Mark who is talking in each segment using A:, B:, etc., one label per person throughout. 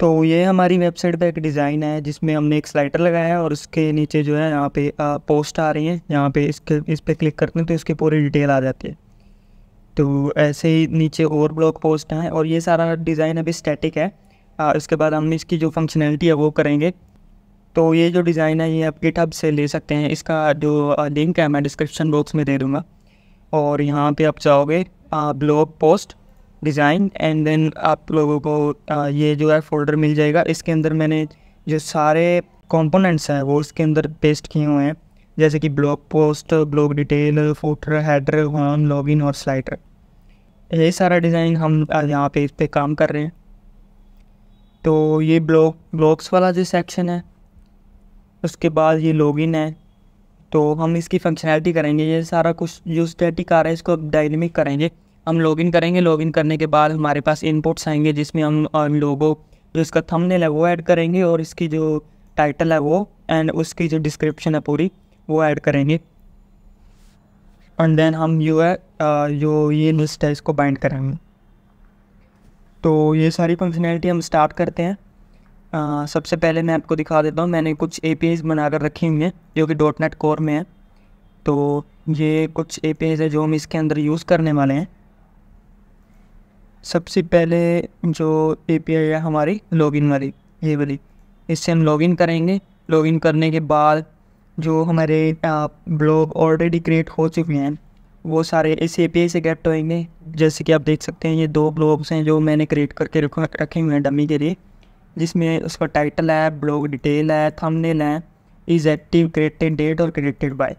A: तो ये हमारी वेबसाइट का एक डिज़ाइन है जिसमें हमने एक स्लाइडर लगाया है और उसके नीचे जो है यहाँ पे पोस्ट आ रही है। यहाँ पे इस पे क्लिक करते हैं तो इसकी पूरी डिटेल आ जाती है। तो ऐसे ही नीचे और ब्लॉग पोस्ट हैं और ये सारा डिज़ाइन अभी स्टैटिक है। इसके बाद हम इसकी जो फंक्शनैलिटी है वो करेंगे। तो ये जो डिज़ाइन है ये आप गिटहब से ले सकते हैं। इसका जो लिंक है मैं डिस्क्रिप्शन बॉक्स में दे दूँगा। और यहाँ पे आप चाहोगे blog post design and then आप लोगों को ये जो है फ़ोल्डर मिल जाएगा। इसके अंदर मैंने जो सारे कंपोनेंट्स हैं वो इसके अंदर पेस्ट किए हुए हैं, जैसे कि blog post, blog detail, footer, header, home, login और स्लाइडर। ये सारा डिज़ाइन हम यहाँ पे इस पर काम कर रहे हैं। तो ये ब्लॉग्स वाला जो सेक्शन है, उसके बाद ये लॉगिन है। तो हम इसकी फंक्शनैलिटी करेंगे। ये सारा कुछ जो स्टैटिक आ रहा है इसको डायनेमिक करेंगे। हम लॉगिन करेंगे। लॉगिन करने के बाद हमारे पास इनपुट्स आएंगे जिसमें हम लोगो जो इसका थंबनेल है वो ऐड करेंगे और इसकी जो टाइटल है वो एंड उसकी जो डिस्क्रिप्शन है पूरी वो ऐड करेंगे। एंड देन हम जो है जो ये लिस्ट है इसको बाइंड करेंगे। तो ये सारी फंक्शनैलिटी हम स्टार्ट करते हैं। सबसे पहले मैं आपको दिखा देता हूँ, मैंने कुछ APIs बनाकर रखी हुई हैं जो कि .NET कोर में है। तो ये कुछ APIs है जो हम इसके अंदर यूज़ करने वाले हैं। सबसे पहले जो API है हमारी लॉगिन वाली, ये वाली, इससे हम लॉगिन करेंगे। लॉगिन करने के बाद जो हमारे ब्लॉग ऑलरेडी क्रिएट हो चुके हैं वो सारे इस API से गेट होंगे। जैसे कि आप देख सकते हैं ये 2 ब्लॉग्स हैं जो मैंने क्रिएट करके रखे हुए हैं डमी के लिए, जिसमें उसका टाइटल है, ब्लॉग डिटेल है, थंबनेल है, इज़ एक्टिव, क्रिएटेड डेट और क्रिएटेड बाय।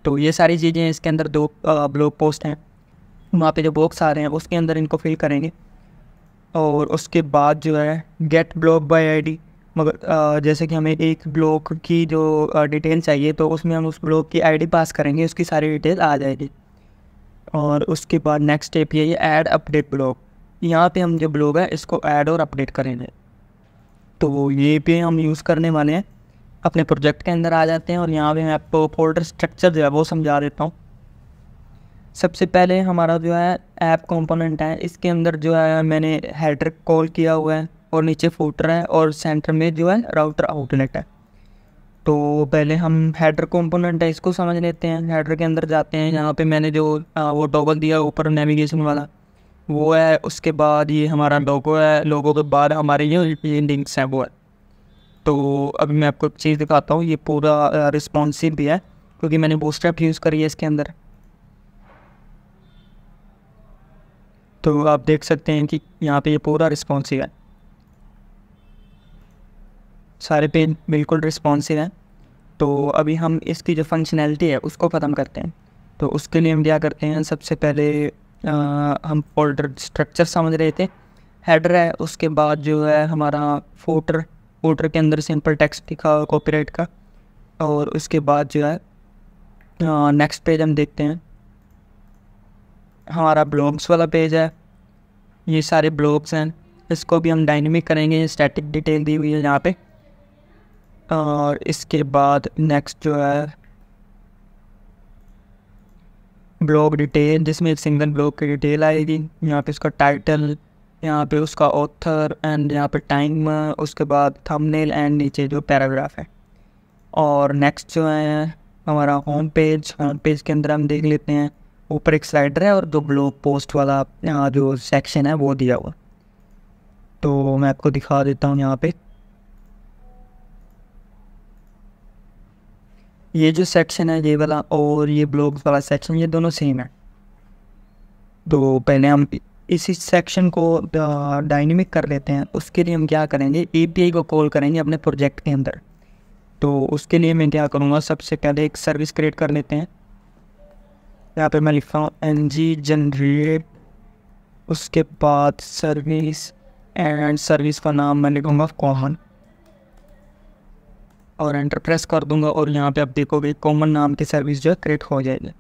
A: तो ये सारी चीज़ें इसके अंदर 2 ब्लॉग पोस्ट हैं। वहाँ पे जो बॉक्स आ रहे हैं उसके अंदर इनको फिल करेंगे। और उसके बाद जो है गेट ब्लॉग बाय आईडी, मगर जैसे कि हमें एक ब्लॉग की जो डिटेल चाहिए तो उसमें हम उस ब्लॉग की आईडी पास करेंगे, उसकी सारी डिटेल आ जाएगी। और उसके बाद नेक्स्ट स्टेप ये है ऐड अपडेट ब्लॉग। यहाँ पे हम जो ब्लॉग है इसको ऐड और अपडेट करेंगे। तो ये पे हम यूज़ करने वाले हैं। अपने प्रोजेक्ट के अंदर आ जाते हैं और यहाँ पे मैं आपको फोल्डर स्ट्रक्चर जो है वो समझा देता हूँ। सबसे पहले हमारा जो है ऐप कंपोनेंट है, इसके अंदर जो है मैंने हेडर कॉल किया हुआ है और नीचे फुटर है और सेंटर में जो है राउटर आउटलेट है। तो पहले हम हेडर कंपोनेंट है इसको समझ लेते हैं। हेडर के अंदर जाते हैं, यहाँ पे मैंने जो वो टॉगल दिया ऊपर नेविगेशन वाला वो है। उसके बाद ये हमारा लोगो है, लोगो के बाद हमारे ये लिंक्स हैं वो है। तो अभी मैं आपको एक चीज़ दिखाता हूँ, ये पूरा रिस्पॉन्सिव भी है क्योंकि मैंने बूटस्ट्रैप यूज़ करी है इसके अंदर। तो आप देख सकते हैं कि यहाँ पे ये पूरा रिस्पॉन्सिव है, सारे पेज बिल्कुल रिस्पॉन्सिव हैं। तो अभी हम इसकी जो फंक्शनैलिटी है उसको ख़त्म करते हैं। तो उसके लिए हम क्या करते हैं, सबसे पहले हम फोल्डर स्ट्रक्चर समझ रहे थे। हेडर है, उसके बाद जो है हमारा फुटर के अंदर सिंपल टेक्स्ट लिखा कॉपीराइट का। और उसके बाद जो है नेक्स्ट पेज हम देखते हैं, हमारा ब्लॉग्स वाला पेज है। ये सारे ब्लॉग्स हैं, इसको भी हम डायनेमिक करेंगे, स्टैटिक डिटेल दी हुई है यहाँ पे। और इसके बाद नेक्स्ट जो है ब्लॉग डिटेल, जिसमें एक सिंगल ब्लॉग की डिटेल आएगी। यहाँ पे उसका टाइटल, यहाँ पे उसका ऑथर एंड यहाँ पे टाइम, उसके बाद थंबनेल एंड नीचे जो पैराग्राफ है। और नेक्स्ट जो है हमारा होम पेज के अंदर हम देख लेते हैं ऊपर एक स्लाइडर है और 2 ब्लॉग पोस्ट वाला जो सेक्शन है वो दिया हुआ। तो मैं आपको दिखा देता हूँ यहाँ पे ये जो सेक्शन है ये वाला और ये ब्लॉग्स वाला सेक्शन, ये दोनों सेम है। तो पहले हम इसी सेक्शन को डायनेमिक कर लेते हैं। उसके लिए हम क्या करेंगे, API को कॉल करेंगे अपने प्रोजेक्ट के अंदर। तो उसके लिए मैं क्या करूँगा, सबसे पहले एक सर्विस क्रिएट कर लेते हैं। यहाँ पे मैं लिखता हूँ ng जनरेट, उसके बाद सर्विस एंड सर्विस का नाम मैं लिखूँगा कॉमन और एंटर प्रेस कर दूंगा। और यहाँ पे आप देखोगे कॉमन नाम की सर्विस जो है क्रिएट हो जाएगी।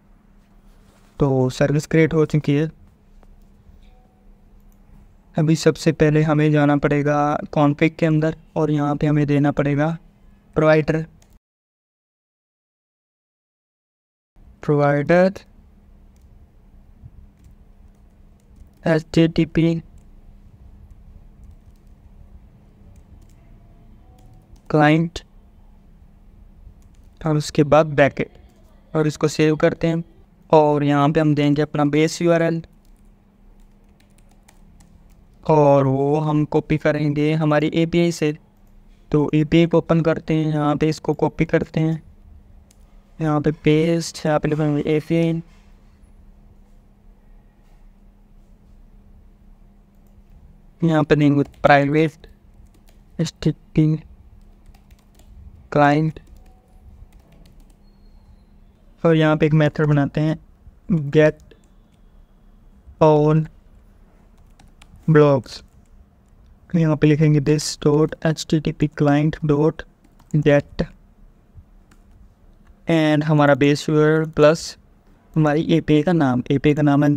A: तो सर्विस क्रिएट हो चुकी है। अभी सबसे पहले हमें जाना पड़ेगा कॉन्फ़िग के अंदर और यहाँ पे हमें देना पड़ेगा प्रोवाइडर HTTP क्लाइंट और उसके बाद ब्रैकेट, और इसको सेव करते हैं। और यहाँ पे हम देंगे अपना बेस यूआरएल, और वो हम कॉपी करेंगे हमारी एपीआई से। तो एपीआई को ओपन करते हैं, यहाँ पे इसको कॉपी करते हैं, यहाँ पे पेस्ट, यहाँ पे लिखेंगे एपीआई, यहाँ पे देंगे प्राइवेट स्टिकिंग क्लाइंट, और यहाँ पे एक मेथड बनाते हैं गेट ऑन ब्लॉग्स। यहाँ पे लिखेंगे this dot http client dot gate and हमारा बेस यूआरएल प्लस हमारी एपीआई का नाम, एपीआई का नाम है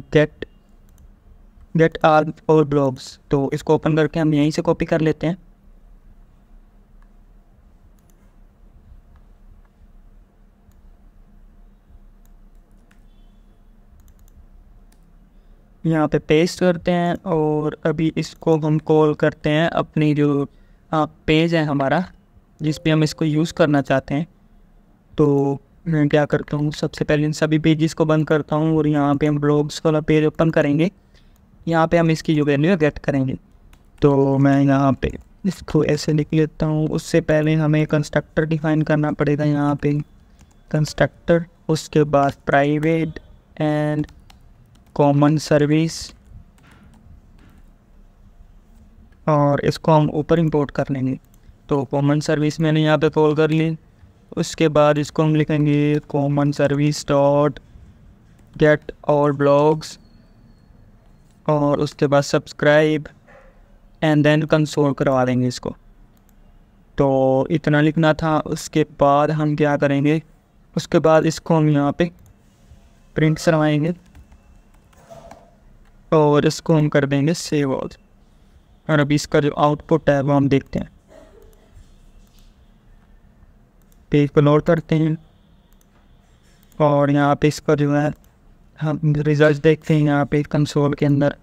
A: गेट ऑल ब्लॉग्स। तो इसको ओपन करके हम यहीं से कॉपी कर लेते हैं। यहाँ पे पेस्ट करते हैं, और अभी इसको हम कॉल करते हैं अपनी जो पेज है हमारा, जिस पे हम इसको यूज़ करना चाहते हैं। तो मैं क्या करता हूँ, सबसे पहले इन सभी पेजेस को बंद करता हूँ, और यहाँ पे हम ब्लॉग्स वाला पेज ओपन करेंगे। यहाँ पे हम इसकी जो वैल्यू है गेट करेंगे। तो मैं यहाँ पे इसको ऐसे लिख लेता हूँ। उससे पहले हमें कंस्ट्रक्टर डिफाइन करना पड़ेगा। यहाँ पे कंस्ट्रक्टर, उसके बाद प्राइवेट एंड कॉमन सर्विस, और इसको हम ऊपर इंपोर्ट कर लेंगे। तो कॉमन सर्विस मैंने यहाँ पे कॉल कर ली। उसके बाद इसको हम लिखेंगे common service dot get all blogs, और उसके बाद सब्सक्राइब एंड देन कंसोल करवा देंगे इसको। तो इतना लिखना था। उसके बाद हम क्या करेंगे, उसके बाद इसको हम यहाँ पे प्रिंट करवाएंगे, और इसको हम कर देंगे सेव ऑल। और अभी इसका जो आउटपुट है वो हम देखते हैं। पेज को लोड करते हैं, और यहाँ पे इसका जो है हम रिजल्ट देखते हैं यहाँ पे कंसोल के अंदर।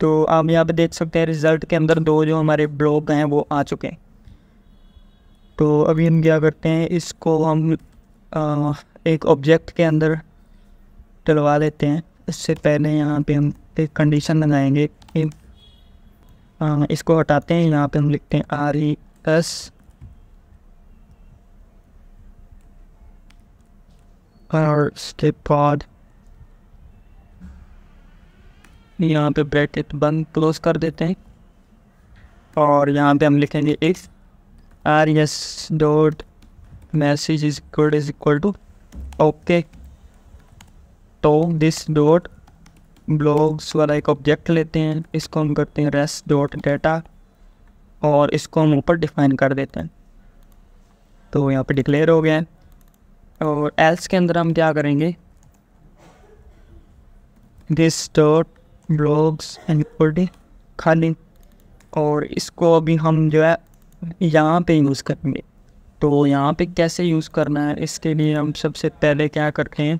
A: तो आप यहाँ पे देख सकते हैं रिजल्ट के अंदर दो जो हमारे ब्लॉग हैं वो आ चुके हैं। तो अभी हम क्या करते हैं, इसको हम एक ऑब्जेक्ट के अंदर डलवा लेते हैं। इससे पहले यहाँ पे हम एक कंडीशन लगाएंगे कि इसको हटाते हैं। यहाँ पे हम लिखते हैं RES और उसके बाद यहाँ पे ब्रैकेट बंद क्लोज कर देते हैं, और यहाँ पे हम लिखेंगे if RES dot message is equal to okay. तो दिस डॉट ब्लॉग्स वाला एक ऑब्जेक्ट लेते हैं, इसको हम करते हैं रेस डॉट डेटा, और इसको हम ऊपर डिफाइन कर देते हैं। तो यहाँ पे डिक्लेयर हो गया है। और एल्स के अंदर हम क्या करेंगे, दिस डॉट ब्लॉग्स एंड खाली, और इसको अभी हम जो है यहाँ पे यूज़ करेंगे। तो यहाँ पे कैसे यूज़ करना है, इसके लिए हम सबसे पहले क्या करते हैं,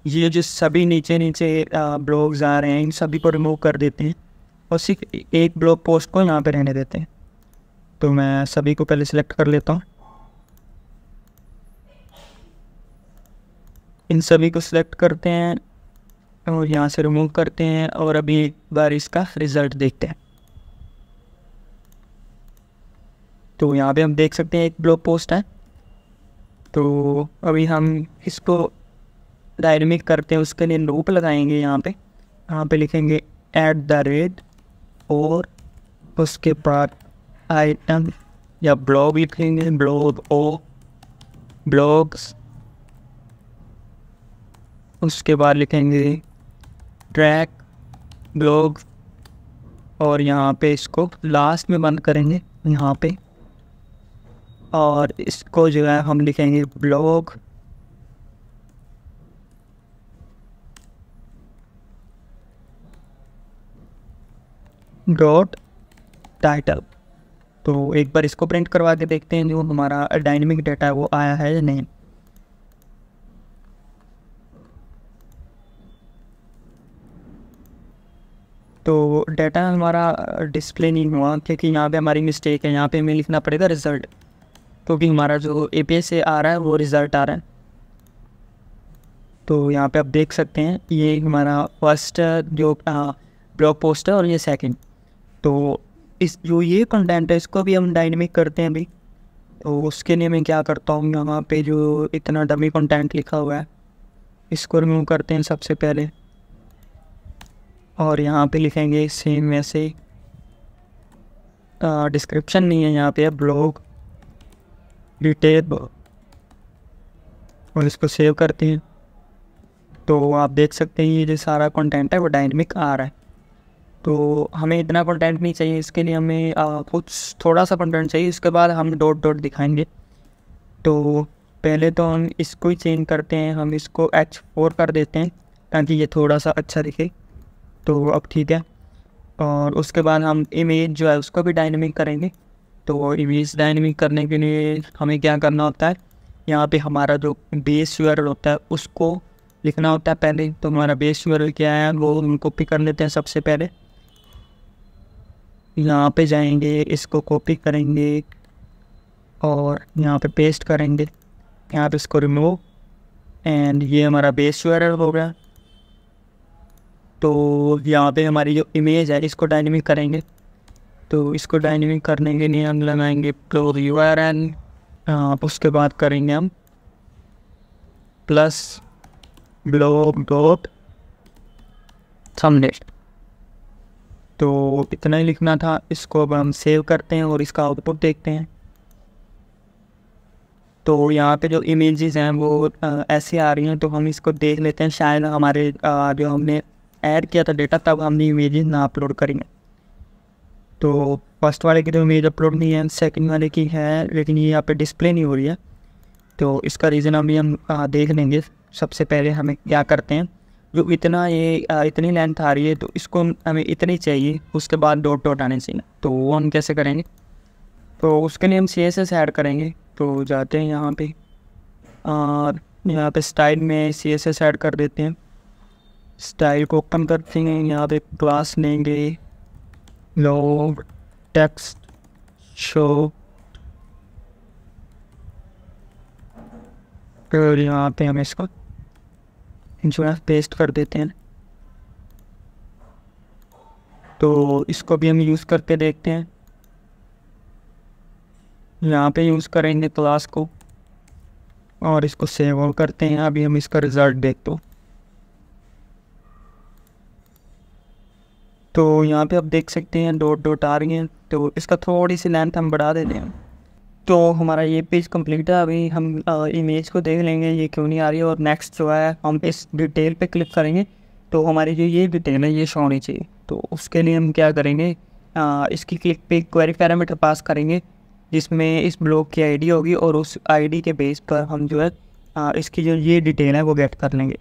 A: ये जो सभी नीचे नीचे ब्लॉग्स आ रहे हैं इन सभी को रिमूव कर देते हैं, और सिर्फ एक ब्लॉग पोस्ट को यहाँ पे रहने देते हैं। तो मैं सभी को पहले सिलेक्ट कर लेता हूँ, इन सभी को सिलेक्ट करते हैं और यहाँ से रिमूव करते हैं, और अभी एक बार इसका रिज़ल्ट देखते हैं। तो यहाँ पे हम देख सकते हैं एक ब्लॉग पोस्ट है। तो अभी हम इसको डायनेमिक करते हैं, उसके लिए लूप लगाएंगे। यहाँ पे लिखेंगे @ और उसके बाद आइटम या ब्लॉग लिखेंगे, ब्लॉग्स, उसके बाद लिखेंगे ट्रैक ब्लॉग, और यहाँ पे इसको लास्ट में बंद करेंगे यहाँ पे, और इसको जो है हम लिखेंगे ब्लॉग डॉट टाइटल। तो एक बार इसको प्रिंट करवा के देखते हैं जो हमारा डायनेमिक डेटा है वो आया है या नहीं। तो डाटा हमारा डिस्प्ले नहीं हुआ क्योंकि यहाँ पे हमारी मिस्टेक है। यहाँ पे हमें लिखना पड़ेगा रिज़ल्ट, क्योंकि हमारा जो API से आ रहा है वो रिज़ल्ट आ रहा है। तो यहाँ पे आप देख सकते हैं ये हमारा फर्स्ट जो ब्लॉग पोस्ट है और ये सेकंड। तो इस जो ये कंटेंट है इसको भी हम डायनेमिक करते हैं अभी। तो उसके लिए मैं क्या करता हूँ, यहाँ पे जो इतना डमी कंटेंट लिखा हुआ है इसको रिमूव करते हैं सबसे पहले, और यहाँ पे लिखेंगे सेम वैसे। डिस्क्रिप्शन नहीं है, यहाँ पे ब्लॉग डिटेल, और इसको सेव करते हैं। तो आप देख सकते हैं ये जो सारा कंटेंट है वो डायनेमिक आ रहा है। तो हमें इतना कंटेंट नहीं चाहिए, इसके लिए हमें कुछ थोड़ा सा कंटेंट चाहिए। इसके बाद हम डॉट डॉट दिखाएंगे। तो पहले तो हम इसको ही चेंज करते हैं, हम इसको H4 कर देते हैं ताकि ये थोड़ा सा अच्छा दिखे। तो अब ठीक है, और उसके बाद हम इमेज जो है उसको भी डायनेमिक करेंगे। तो इमेज डायनेमिक करने के लिए हमें क्या करना होता है, यहाँ पे हमारा जो बेस URL होता है उसको लिखना होता है पहले। तो हमारा बेस URL क्या है वो हम कॉपी कर लेते हैं सबसे पहले। यहाँ पे जाएंगे, इसको कॉपी करेंगे और यहाँ पे पेस्ट करेंगे। यहाँ पे इसको रिमूव, एंड ये हमारा बेस URL हो गया। तो यहाँ पे हमारी जो इमेज है इसको डायनेमिक करेंगे। तो इसको डायनेमिक करने के लिए हम लगाएंगे ब्लॉग URL, उसके बाद करेंगे हम प्लस ब्लॉग डॉट थंबनेल। तो इतना ही लिखना था। इसको अब हम सेव करते हैं और इसका आउटपुट देखते हैं। तो यहाँ पे जो इमेजेस हैं वो ऐसे आ रही हैं। तो हम इसको देख लेते हैं, शायद हमारे जो हमने ऐड किया था डेटा तब हमने इमेजेस ना अपलोड करेंगे। तो फर्स्ट वाले की तो इमेज अपलोड नहीं है, सेकंड वाले की है, लेकिन ये यहाँ पे डिस्प्ले नहीं हो रही है। तो इसका रीज़न अभी हम देख लेंगे। सबसे पहले हमें क्या करते हैं, जो इतना ये इतनी लेंथ आ रही है तो इसको हमें इतनी चाहिए, उसके बाद डॉट डॉट आने चाहिए। तो वो हम कैसे करेंगे, तो उसके लिए हम CSS ऐड करेंगे। तो जाते हैं यहाँ पे, और यहाँ पे स्टाइल में CSS ऐड कर देते हैं। स्टाइल को ओपन करते हैं, यहाँ पे क्लास लेंगे लॉग टेक्स्ट शो, फिर यहाँ पे हम इसको जो है पेस्ट कर देते हैं। तो इसको भी हम यूज़ करके देखते हैं। यहाँ पे यूज़ करेंगे क्लास को और इसको सेव ऑल करते हैं। अभी हम इसका रिज़ल्ट देखते हैं। तो यहाँ पे आप देख सकते हैं डॉट डॉट आ रही हैं। तो इसका थोड़ी सी लेंथ हम बढ़ा देते हैं। तो हमारा ये पेज कंप्लीट है। अभी हम इमेज को देख लेंगे ये क्यों नहीं आ रही है, और नेक्स्ट जो है हम इस डिटेल पे क्लिक करेंगे तो हमारी जो ये डिटेल है ये शो होनी चाहिए। तो उसके लिए हम क्या करेंगे, इसकी क्लिक पे क्वेरी पैरामीटर पास करेंगे जिसमें इस ब्लॉग की आईडी होगी, और उस आईडी के बेस पर हम जो है इसकी जो ये डिटेल है वो गेट कर लेंगे।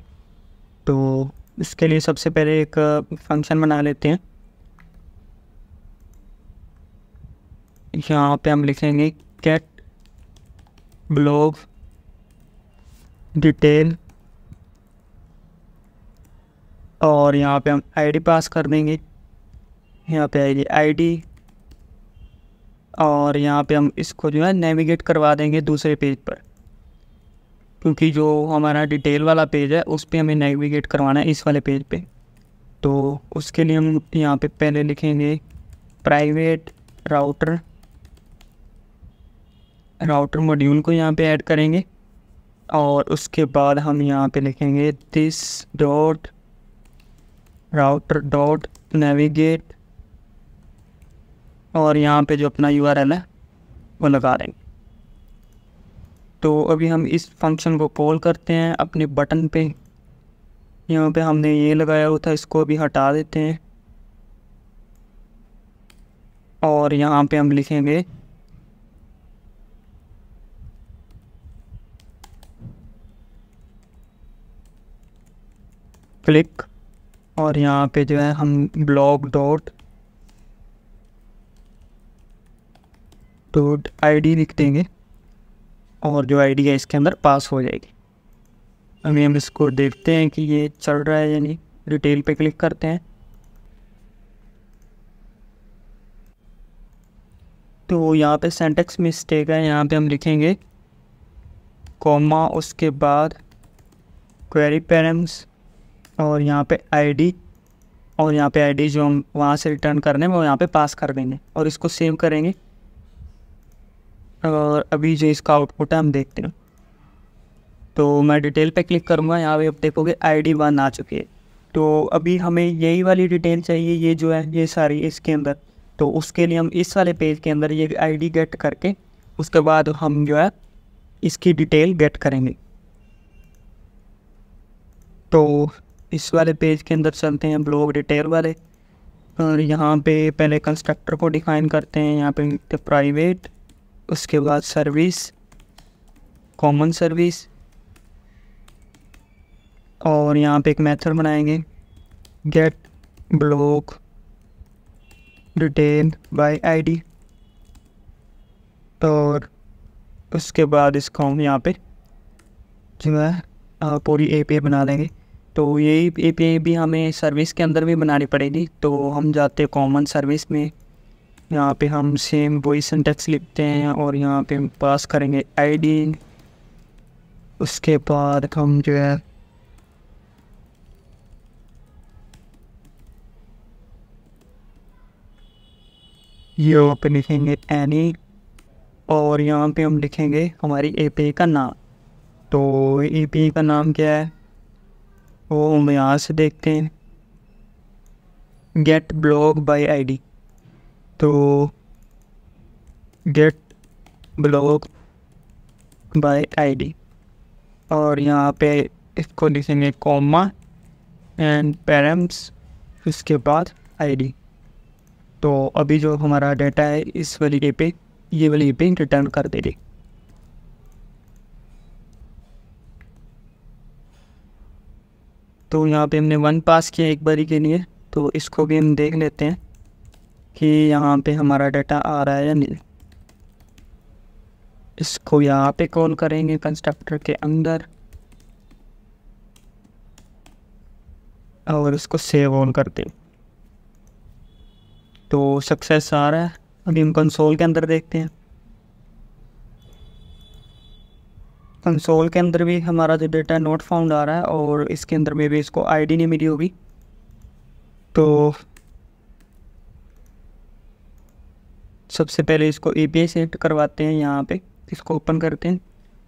A: तो इसके लिए सबसे पहले एक फंक्शन बना लेते हैं। यहाँ पे हम लिखेंगे गेट ब्लॉग डिटेल, और यहाँ पे हम आईडी पास कर देंगे। यहाँ पे आएगी आईडी, और यहाँ पे हम इसको जो है नेविगेट करवा देंगे दूसरे पेज पर, क्योंकि जो हमारा डिटेल वाला पेज है उस पर हमें नेविगेट करवाना है इस वाले पेज पे। तो उसके लिए हम यहाँ पे पहले लिखेंगे प्राइवेट राउटर मॉड्यूल को यहाँ पे ऐड करेंगे, और उसके बाद हम यहाँ पे लिखेंगे this dot router dot navigate, और यहाँ पे जो अपना URL है वो लगा देंगे। तो अभी हम इस फंक्शन को कॉल करते हैं अपने बटन पे। यहाँ पे हमने ये लगाया हुआ था, इसको अभी हटा देते हैं, और यहाँ पे हम लिखेंगे क्लिक, और यहाँ पे जो है हम ब्लॉग डॉट ID लिख देंगे, और जो ID है इसके अंदर पास हो जाएगी। अभी हम इसको देखते हैं कि ये चल रहा है या नहीं। डिटेल पे क्लिक करते हैं, तो यहाँ पे सिंटैक्स मिस्टेक है, यहाँ पे हम लिखेंगे कॉमा, उसके बाद क्वेरी पैरम्स, और यहाँ पे आईडी, और यहाँ पे आईडी जो हम वहाँ से रिटर्न करने वो यहाँ पे पास कर देंगे और इसको सेव करेंगे। और अभी जो इसका आउटपुट है हम देखते हैं। तो मैं डिटेल पे क्लिक करूँगा, यहाँ पे आप देखोगे ID 1 आ चुकी है। तो अभी हमें यही वाली डिटेल चाहिए, ये जो है ये सारी इसके अंदर। तो उसके लिए हम इस वाले पेज के अंदर ये ID गेट करके उसके बाद हम जो है इसकी डिटेल गेट करेंगे। तो इस वाले पेज के अंदर चलते हैं, ब्लॉग डिटेल वाले, और यहाँ पे पहले कंस्ट्रक्टर को डिफाइन करते हैं। यहाँ पे प्राइवेट, उसके बाद सर्विस, कॉमन सर्विस, और यहाँ पे एक मेथड बनाएंगे get blog detail by ID, और उसके बाद इसको हम यहाँ पे जो है पूरी API बना देंगे। तो यही API भी हमें सर्विस के अंदर भी बनानी पड़ेगी। तो हम जाते हैं कॉमन सर्विस में, यहाँ पे हम सेम वही सिंटैक्स लिखते हैं और यहाँ पे हम पास करेंगे ID। उसके बाद हम जो है ये पे लिखेंगे एनी, और यहाँ पे हम लिखेंगे हमारी API का नाम। तो API का नाम क्या है वो हम यहाँ से देखते हैं, गेट ब्लॉग बाय ID। तो गेट ब्लॉग बाय ID, और यहाँ पे इसको लिखेंगे कॉमा एंड पैरम्स, उसके बाद ID। तो अभी जो हमारा डाटा है इस वाली API, ये वाली API रिटर्न कर देगी। तो यहाँ पे हमने 1 पास किया एक बारी के लिए। तो इसको भी हम देख लेते हैं कि यहाँ पे हमारा डाटा आ रहा है या नहीं। इसको यहाँ पे कॉल करेंगे कंस्ट्रक्टर के अंदर और इसको सेव ऑन करते हैं। तो सक्सेस आ रहा है। अभी हम कंसोल के अंदर देखते हैं। कंसोल के अंदर भी हमारा जो डेटा नोट फाउंड आ रहा है और इसके अंदर में भी इसको ID नहीं मिली होगी। तो सबसे पहले इसको API सेट करवाते हैं, यहाँ पे इसको ओपन करते हैं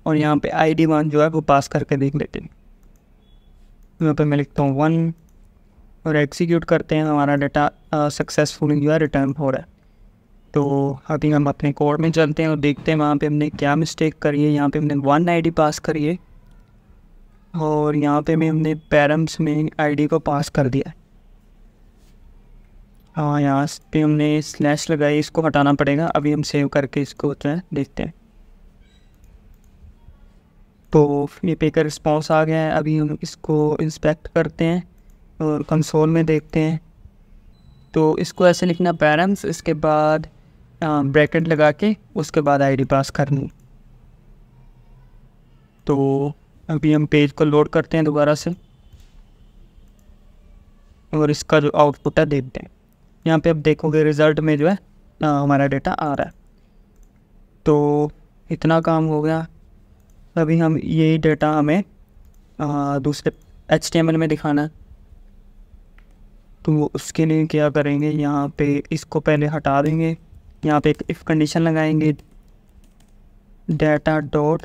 A: और यहाँ पे ID 1 जो है वो पास करके देख लेते हैं। यहाँ पे मैं लिखता हूँ 1 और एग्जीक्यूट करते हैं। हमारा डाटा सक्सेसफुली जो है रिटर्न हो रहा है। तो अभी हम अपने कोड में चलते हैं और देखते हैं वहाँ पे हमने क्या मिस्टेक करी है। यहाँ पे हमने 1 ID पास करी है और यहाँ पे भी हमने पैरम्स में ID को पास कर दिया है। हाँ, यहाँ पे हमने स्लैश लगाई, इसको हटाना पड़ेगा। अभी हम सेव करके इसको जो है देखते हैं। तो ये पे का रिस्पॉन्स आ गया है। अभी हम इसको इंस्पेक्ट करते हैं और कंसोल में देखते हैं। तो इसको ऐसे लिखना पैरम्स, इसके बाद ब्रैकेट लगा के उसके बाद ID पास करनी। तो अभी हम पेज को लोड करते हैं दोबारा से और इसका जो आउटपुट है देखते हैं। यहाँ पे अब देखोगे रिज़ल्ट में जो है हमारा डेटा आ रहा है। तो इतना काम हो गया। अभी हम यही डेटा हमें दूसरे HTML में दिखाना है। तो उसके लिए क्या करेंगे, यहाँ पे इसको पहले हटा देंगे। यहाँ पे एक इफ़ कंडीशन लगाएंगे, data dot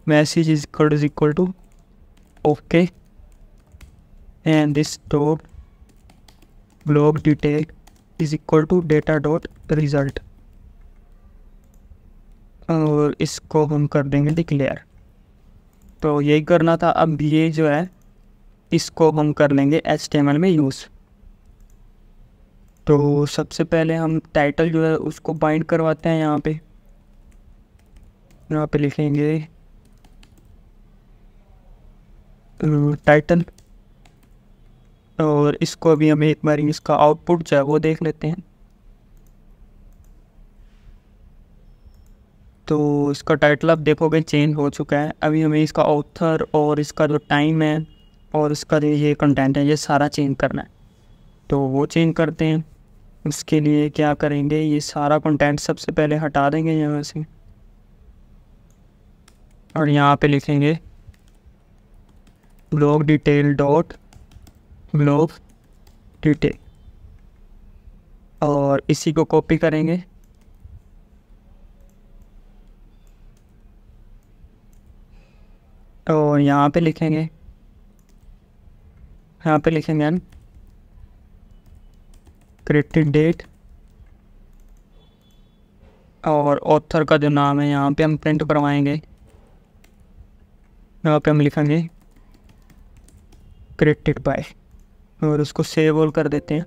A: message is equal to okay and this dot blog detail is equal to data dot result, और इसको हम कर देंगे डिक्लेयर। तो यही करना था। अब ये जो है इसको हम कर लेंगे HTML में यूज़। तो सबसे पहले हम टाइटल जो है उसको बाइंड करवाते हैं। यहाँ पे लिखेंगे टाइटल, और इसको अभी हम एक बार इसका आउटपुट जो है वो देख लेते हैं। तो इसका टाइटल आप देखोगे चेंज हो चुका है। अभी हमें इसका ऑथर और इसका जो टाइम है और इसका जो ये कंटेंट है ये सारा चेंज करना है। तो वो चेंज करते हैं। उसके लिए क्या करेंगे, ये सारा कंटेंट सबसे पहले हटा देंगे यहाँ से और यहाँ पे लिखेंगे blog detail dot blog detail और इसी को कॉपी करेंगे और यहाँ पे लिखेंगे क्रिएटेड डेट और ऑथर का जो नाम है यहाँ पे हम प्रिंट करवाएंगे। यहाँ पे हम लिखेंगे क्रिएटेड बाय और उसको सेव ऑल कर देते हैं।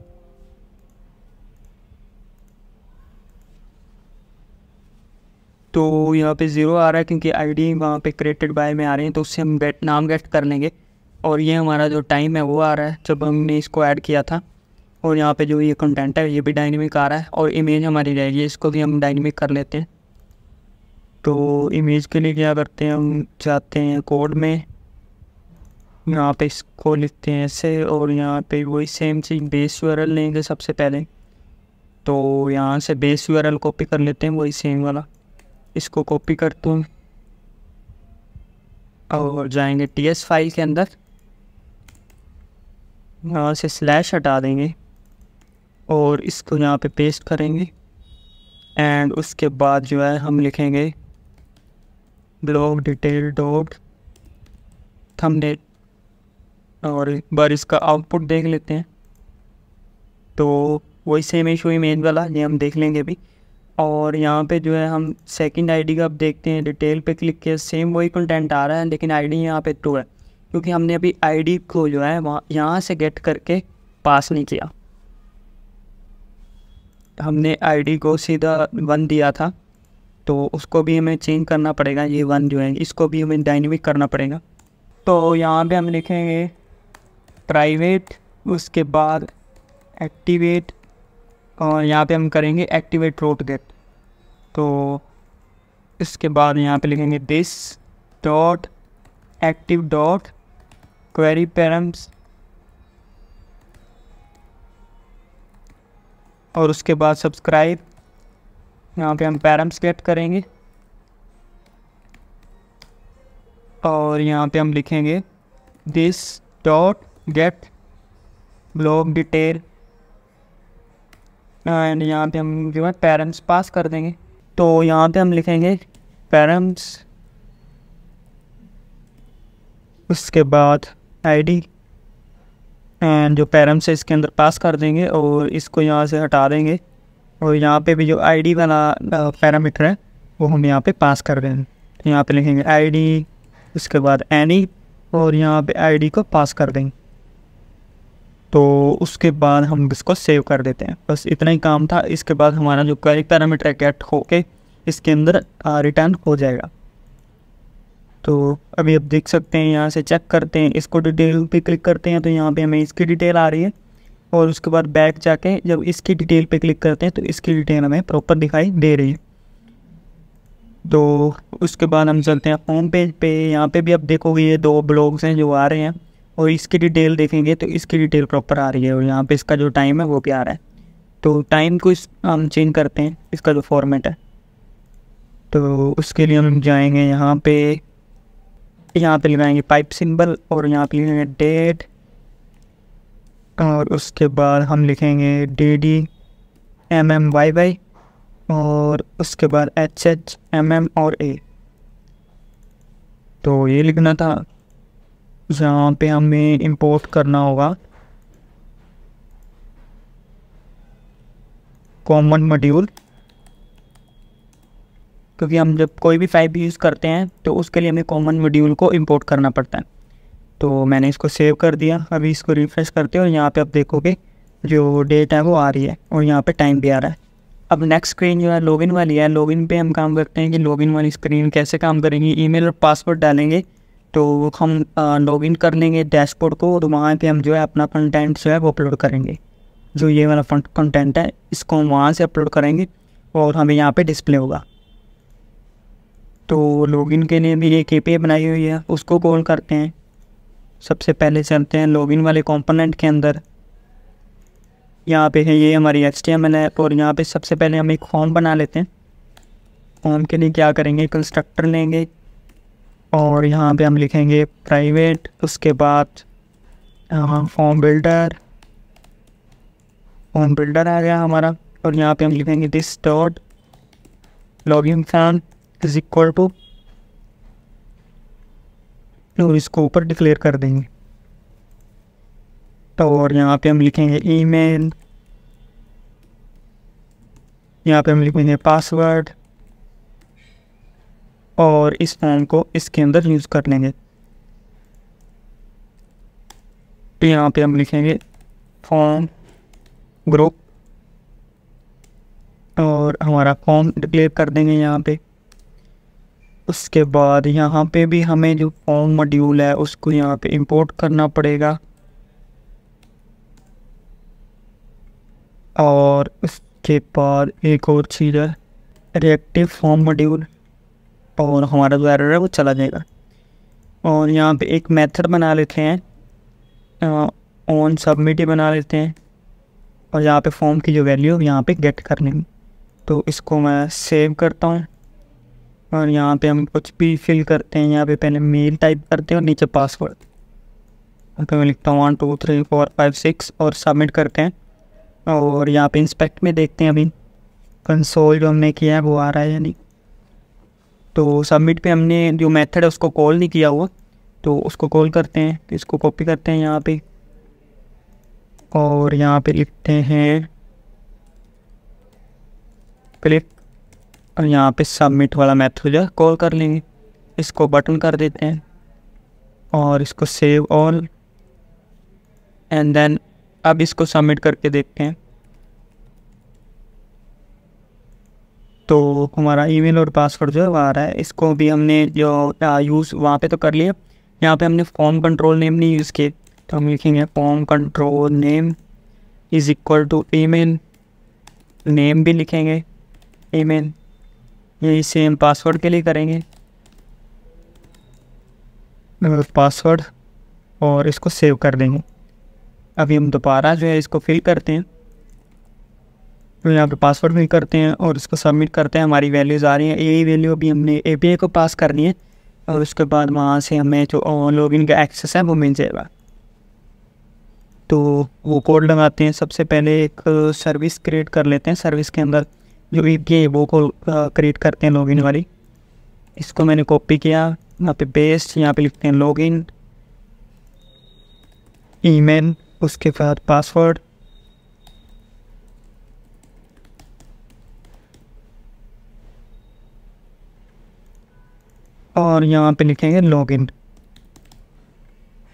A: तो यहाँ पे 0 आ रहा है क्योंकि आईडी वहाँ पे क्रिएटेड बाय में आ रही है, तो उससे हम नाम गेट कर लेंगे। और ये हमारा जो टाइम है वो आ रहा है जब हमने इसको ऐड किया था। और यहाँ पे जो ये कंटेंट है ये भी डायनेमिक आ रहा है और इमेज हमारी रहेगी, इसको भी हम डायनेमिक कर लेते हैं। तो इमेज के लिए क्या करते हैं, हम जाते हैं कोड में, यहाँ पे इसको लिखते हैं ऐसे और यहाँ पे वही सेम चीज़ बेस यूआरएल लेंगे सबसे पहले। तो यहाँ से बेस यूआरएल कॉपी कर लेते हैं, वही सेम वाला इसको कॉपी करते हैं और जाएंगे टीएस फाइल के अंदर, यहाँ से स्लैश हटा देंगे और इसको यहाँ पे पेस्ट करेंगे एंड उसके बाद जो है हम लिखेंगे ब्लॉग डिटेल डॉट थंबनेल और एक बार इसका आउटपुट देख लेते हैं। तो वही सेम इशू इमेज वाला ये हम देख लेंगे अभी। और यहाँ पे जो है हम सेकंड आईडी का अब देखते हैं, डिटेल पे क्लिक किया, सेम वही कंटेंट आ रहा है लेकिन आईडी यहाँ पे 2 है क्योंकि हमने अभी आईडी को जो है वहाँ यहाँ से गेट करके पास नहीं किया, हमने आईडी को सीधा 1 दिया था। तो उसको भी हमें चेंज करना पड़ेगा, ये 1 जो है इसको भी हमें डायनेमिक करना पड़ेगा। तो यहाँ पे हम लिखेंगे प्राइवेट, उसके बाद एक्टिवेट और यहाँ पे हम करेंगे एक्टिवेट रोट गेट। तो इसके बाद यहाँ पे लिखेंगे this dot active dot query params और उसके बाद सब्सक्राइब, यहाँ पे हम पैरम्स गेट करेंगे और यहाँ पे हम लिखेंगे this dot gate blog detail and यहाँ पे हम जो है पैरम्स पास कर देंगे। तो यहाँ पे हम लिखेंगे पैरम्स, उसके बाद आईडी एंड जो पैरम्स है इसके अंदर पास कर देंगे और इसको यहाँ से हटा देंगे और यहाँ पे भी जो आईडी वाला पैरामीटर है वो हम यहाँ पे पास कर देंगे। तो यहाँ पे लिखेंगे आईडी, उसके बाद एनी और यहाँ पे आईडी को पास कर देंगे। तो उसके बाद हम इसको सेव कर देते हैं, बस इतना ही काम था। इसके बाद हमारा जो क्वेरी पैरामीटर गेट होके इसके अंदर रिटर्न हो जाएगा। तो अभी आप देख सकते हैं, यहाँ से चेक करते हैं, इसको डिटेल पे क्लिक करते हैं तो यहाँ पे हमें इसकी डिटेल आ रही है और उसके बाद बैक जाके जब इसकी डिटेल पे क्लिक करते हैं तो इसकी डिटेल हमें प्रॉपर दिखाई दे रही है। तो उसके बाद हम चलते हैं होम पेज पे, यहाँ पे भी आप देखोगे ये 2 ब्लॉग्स हैं जो आ रहे हैं और इसकी डिटेल देखेंगे तो इसकी डिटेल प्रॉपर आ रही है और यहाँ पे इसका जो टाइम है वो भी आ रहा है। तो टाइम को हम चेंज करते हैं, इसका जो फॉर्मेट है। तो उसके लिए हम जाएंगे यहाँ पे लगाएंगे पाइप सिंबल और यहाँ पे लिखेंगे डेट और उसके बाद हम लिखेंगे DDMMYY और उसके बाद HHMM और A। तो ये लिखना था। यहाँ पे हमें इंपोर्ट करना होगा कॉमन मॉड्यूल, क्योंकि हम जब कोई भी फाइल यूज़ करते हैं तो उसके लिए हमें कॉमन मॉड्यूल को इंपोर्ट करना पड़ता है। तो मैंने इसको सेव कर दिया, अभी इसको रिफ्रेश करते हैं और यहाँ पे आप देखोगे जो डेट है वो आ रही है और यहाँ पे टाइम भी आ रहा है। अब नेक्स्ट स्क्रीन जो है लॉगिन वाली है, लॉगिन पे हम काम करते हैं कि लॉगिन वाली स्क्रीन कैसे काम करेंगी। ईमेल और पासवर्ड डालेंगे तो हम लॉगिन कर लेंगे डैशबोर्ड को और वहाँ पे हम जो है अपना कंटेंट जो है वो अपलोड करेंगे। जो ये वाला कंटेंट है इसको हम वहाँ से अपलोड करेंगे और हमें यहाँ पे डिस्प्ले होगा। तो लॉगिन के लिए भी एक API बनाई हुई है, उसको कॉल करते हैं। सबसे पहले चलते हैं लॉगिन वाले कंपोनेंट के अंदर यहाँ पे है ये हमारी HTML है। और यहाँ पे सबसे पहले हम एक फॉर्म बना लेते हैं। फॉर्म के लिए क्या करेंगे, कंस्ट्रक्टर लेंगे और यहाँ पे हम लिखेंगे प्राइवेट, उसके बाद फॉर्म बिल्डर आ गया हमारा। और यहाँ पे हम लिखेंगे this dot login form is equal to, और इसको ऊपर डिक्लेयर कर देंगे। और यहाँ पे हम लिखेंगे ईमेल, यहाँ पे हम लिखेंगे पासवर्ड और इस फॉर्म को इसके अंदर यूज़ कर लेंगे। तो यहाँ पे हम लिखेंगे फॉर्म ग्रुप और हमारा फॉर्म डिक्लेयर कर देंगे यहाँ पे। उसके बाद यहाँ पे भी हमें जो फॉर्म मॉड्यूल है उसको यहाँ पे इंपोर्ट करना पड़ेगा। और उसके बाद एक और चीज़ है रिएक्टिव फॉर्म मॉड्यूल, और हमारा जो एरर है वो चला जाएगा। और यहाँ पे एक मेथड बना लेते हैं, ऑन सबमिट ही बना लेते हैं। और यहाँ पे फॉर्म की जो वैल्यू यहाँ पे गेट कर लेंगे। तो इसको मैं सेव करता हूँ और यहाँ पे हम कुछ भी फिल करते हैं। यहाँ पे पहले मेल टाइप करते हैं और नीचे पासवर्ड। यहाँ पे मैं लिखता हूँ 1 2 3 4 5 6 और सबमिट करते हैं। और यहाँ पे इंस्पेक्ट में देखते हैं अभी कंसोल जो हमने किया है वो आ रहा है या नहीं। तो सबमिट पे हमने जो मेथड है उसको कॉल नहीं किया हुआ, तो उसको कॉल करते हैं। तो इसको कॉपी करते हैं यहाँ पे और यहाँ पे लिखते हैं क्लिक, और यहाँ पे सबमिट वाला मेथड जो कॉल कर लेंगे। इसको बटन कर देते हैं और इसको सेव ऑल, एंड देन अब इसको सबमिट करके देखते हैं। तो हमारा ईमेल और पासवर्ड जो है वो आ रहा है। इसको भी हमने जो यूज़ वहाँ पे तो कर लिया। यहाँ पे हमने फॉर्म कंट्रोल नेम नहीं यूज़ किए, तो हम लिखेंगे form control name is equal to email, name भी लिखेंगे ईमेल। यही सेम पासवर्ड के लिए करेंगे, पासवर्ड, और इसको सेव कर देंगे। अभी हम दोबारा जो है इसको फिल करते हैं। तो यहाँ पे पासवर्ड फिल करते हैं और इसको सबमिट करते हैं। हमारी वैल्यूज़ आ रही हैं। यही वैल्यू अभी हमने API को पास करनी है और उसके बाद वहाँ से हमें जो लॉगिन का एक्सेस है वो मिल जाएगा। तो वो कोड लगाते हैं। सबसे पहले एक सर्विस क्रिएट कर लेते हैं। सर्विस के अंदर जो API है वो को क्रिएट करते हैं लॉगिन वाली। इसको मैंने कॉपी किया, यहाँ पे पेस्ट, यहाँ पे लिखते हैं लॉगिन ईमेल, उसके बाद पासवर्ड, और यहाँ पे लिखेंगे लॉगिन,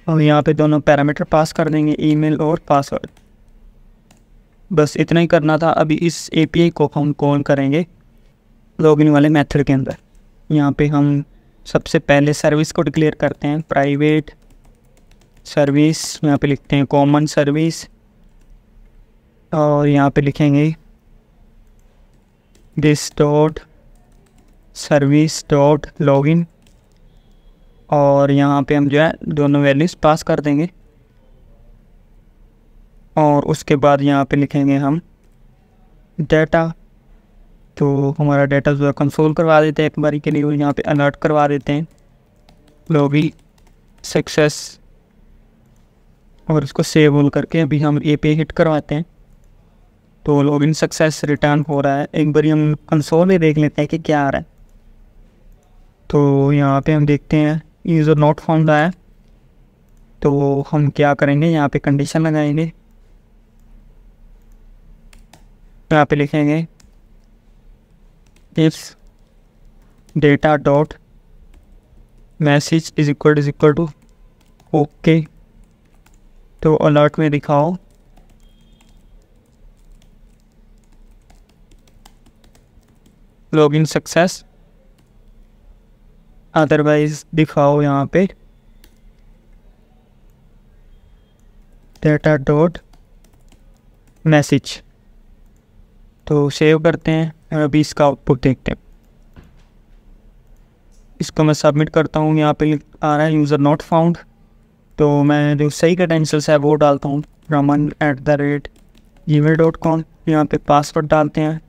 A: और यहाँ पे दोनों पैरामीटर पास कर देंगे, ईमेल और पासवर्ड। बस इतना ही करना था। अभी इस API को हम कॉल करेंगे लॉगिन वाले मेथड के अंदर। यहाँ पे हम सबसे पहले सर्विस को डिक्लेयर करते हैं, प्राइवेट सर्विस, यहाँ पे लिखते हैं कॉमन सर्विस, और यहाँ पे लिखेंगे this dot service dot login, और यहाँ पे हम जो है दोनों वैल्यूज़ पास कर देंगे। और उसके बाद यहाँ पे लिखेंगे हम डाटा। तो हमारा डाटा जो है कंसोल करवा देते हैं एक बारी के लिए, और यहाँ पे अलर्ट करवा देते हैं लॉगिन सक्सेस, और इसको सेव ऑल करके अभी हम API हिट करवाते हैं। तो लॉगिन सक्सेस रिटर्न हो रहा है। एक बारी हम कंसोल में देख लेते हैं कि क्या आ रहा है। तो यहाँ पे हम देखते हैं यूज़र नॉट फाउंड आया। तो हम क्या करेंगे, यहाँ पे कंडीशन लगाएंगे। यहाँ पे लिखेंगे if data dot message is equal to okay. तो अलर्ट में दिखाओ लॉगिन सक्सेस, अदरवाइज दिखाओ यहाँ पे डेटा डॉट मैसेज। तो सेव करते हैं और अभी इसका आउटपुट देखते हैं। इसको मैं सबमिट करता हूँ। यहाँ पे आ रहा है यूज़र नॉट फाउंड। तो मैं जो सही क्रेडेंशियल्स है वो डालता हूँ, raman@gmail.com। gmail.com, यहाँ पे पासवर्ड डालते हैं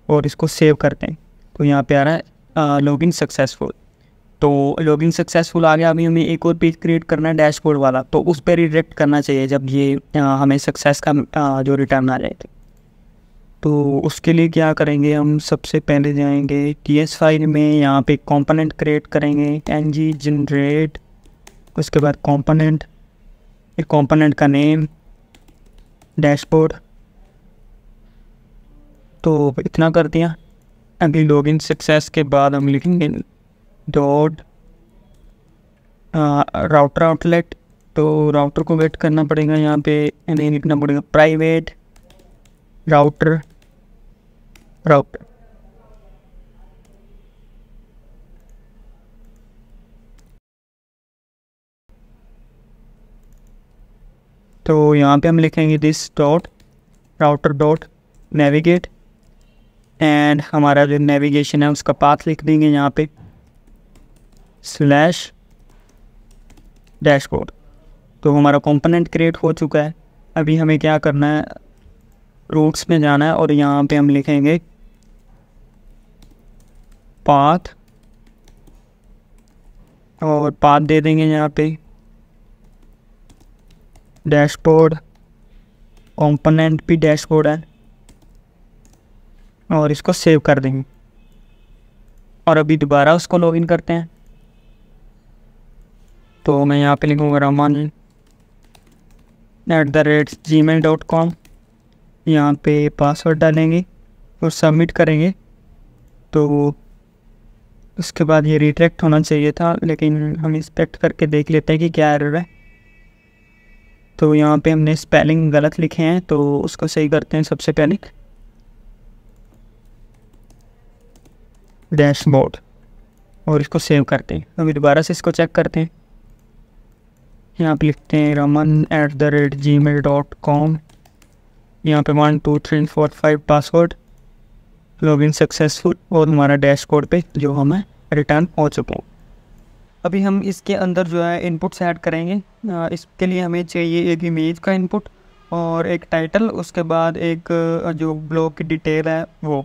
A: और इसको सेव करते हैं। तो यहाँ पे आ रहा है लॉगिन सक्सेसफुल। तो लॉगिन सक्सेसफुल आ गया। अभी हमें एक और पेज क्रिएट करना है डैशबोर्ड वाला, तो उस पर रिडायरेक्ट करना चाहिए जब ये हमें सक्सेस का जो रिटर्न आ जाए। तो उसके लिए क्या करेंगे, हम सबसे पहले जाएंगे TS फाइल में, यहाँ पे कंपोनेंट क्रिएट करेंगे ng जनरेट, उसके बाद कंपोनेंट, एक कंपोनेंट का नेम डैशबोर्ड। तो इतना कर दिया। अभी लॉगिन सक्सेस के बाद हम लिखेंगे डॉट राउटर आउटलेट। तो राउटर को वेट करना पड़ेगा, यहाँ पे नहीं लिखना पड़ेगा प्राइवेट राउटर तो यहाँ पे हम लिखेंगे this dot router dot navigate, and हमारा जो नेविगेशन है उसका पाथ लिख देंगे यहाँ पे स्लैश डैशबोर्ड। तो हमारा कंपोनेंट क्रिएट हो चुका है। अभी हमें क्या करना है, रूट्स में जाना है और यहाँ पे हम लिखेंगे पाथ, और पाथ दे देंगे यहाँ पे डैशबोर्ड, कंपोनेंट भी डैशबोर्ड है, और इसको सेव कर देंगे। और अभी दोबारा उसको लॉगिन करते हैं। तो मैं यहाँ पे लिखूँगा raman@gmail.com, यहाँ पे पासवर्ड डालेंगे और सबमिट करेंगे। तो उसके बाद ये रिडायरेक्ट होना चाहिए था, लेकिन हम इंस्पेक्ट करके देख लेते हैं कि क्या एरर है। तो यहाँ पे हमने स्पेलिंग गलत लिखे हैं, तो उसको सही करते हैं। सबसे पहले डैशबोर्ड, और इसको सेव करते हैं। अभी दोबारा से इसको चेक करते हैं। यहाँ पे लिखते हैं raman@gmail.com, यहाँ पे 1 2 3 4 5 पासवर्ड, लॉगिन सक्सेसफुल, और हमारा डैशबोर्ड पे जो हमें रिटर्न हो चुका है। अभी हम इसके अंदर जो है इनपुट्स ऐड करेंगे। इसके लिए हमें चाहिए एक इमेज का इनपुट और एक टाइटल, उसके बाद एक जो ब्लॉग की डिटेल है वो।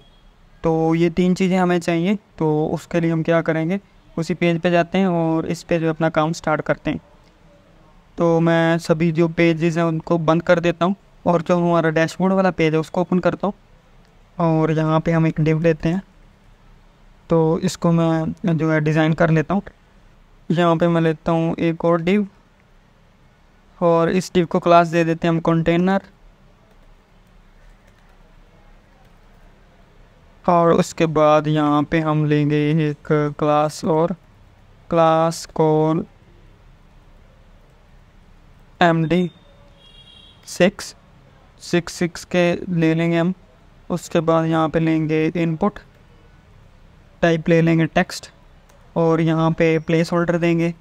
A: तो ये 3 चीज़ें हमें चाहिए। तो उसके लिए हम क्या करेंगे, उसी पेज पे जाते हैं और इस पे जो अपना काम स्टार्ट करते हैं। तो मैं सभी जो पेजेस हैं उनको बंद कर देता हूँ और जो हमारा डैशबोर्ड वाला पेज है उसको ओपन करता हूँ, और यहाँ पे हम एक डिव लेते हैं। तो इसको मैं जो है डिज़ाइन कर लेता हूँ। यहाँ पे मैं लेता हूँ एक और डिव, और इस डिव को क्लास दे देते हैं हम कंटेनर, और उसके बाद यहाँ पे हम लेंगे एक क्लास, और क्लास को MD666 के ले लेंगे हम। उसके बाद यहाँ पे लेंगे इनपुट, टाइप ले लेंगे टेक्स्ट, और यहाँ पे प्लेस होल्डर देंगे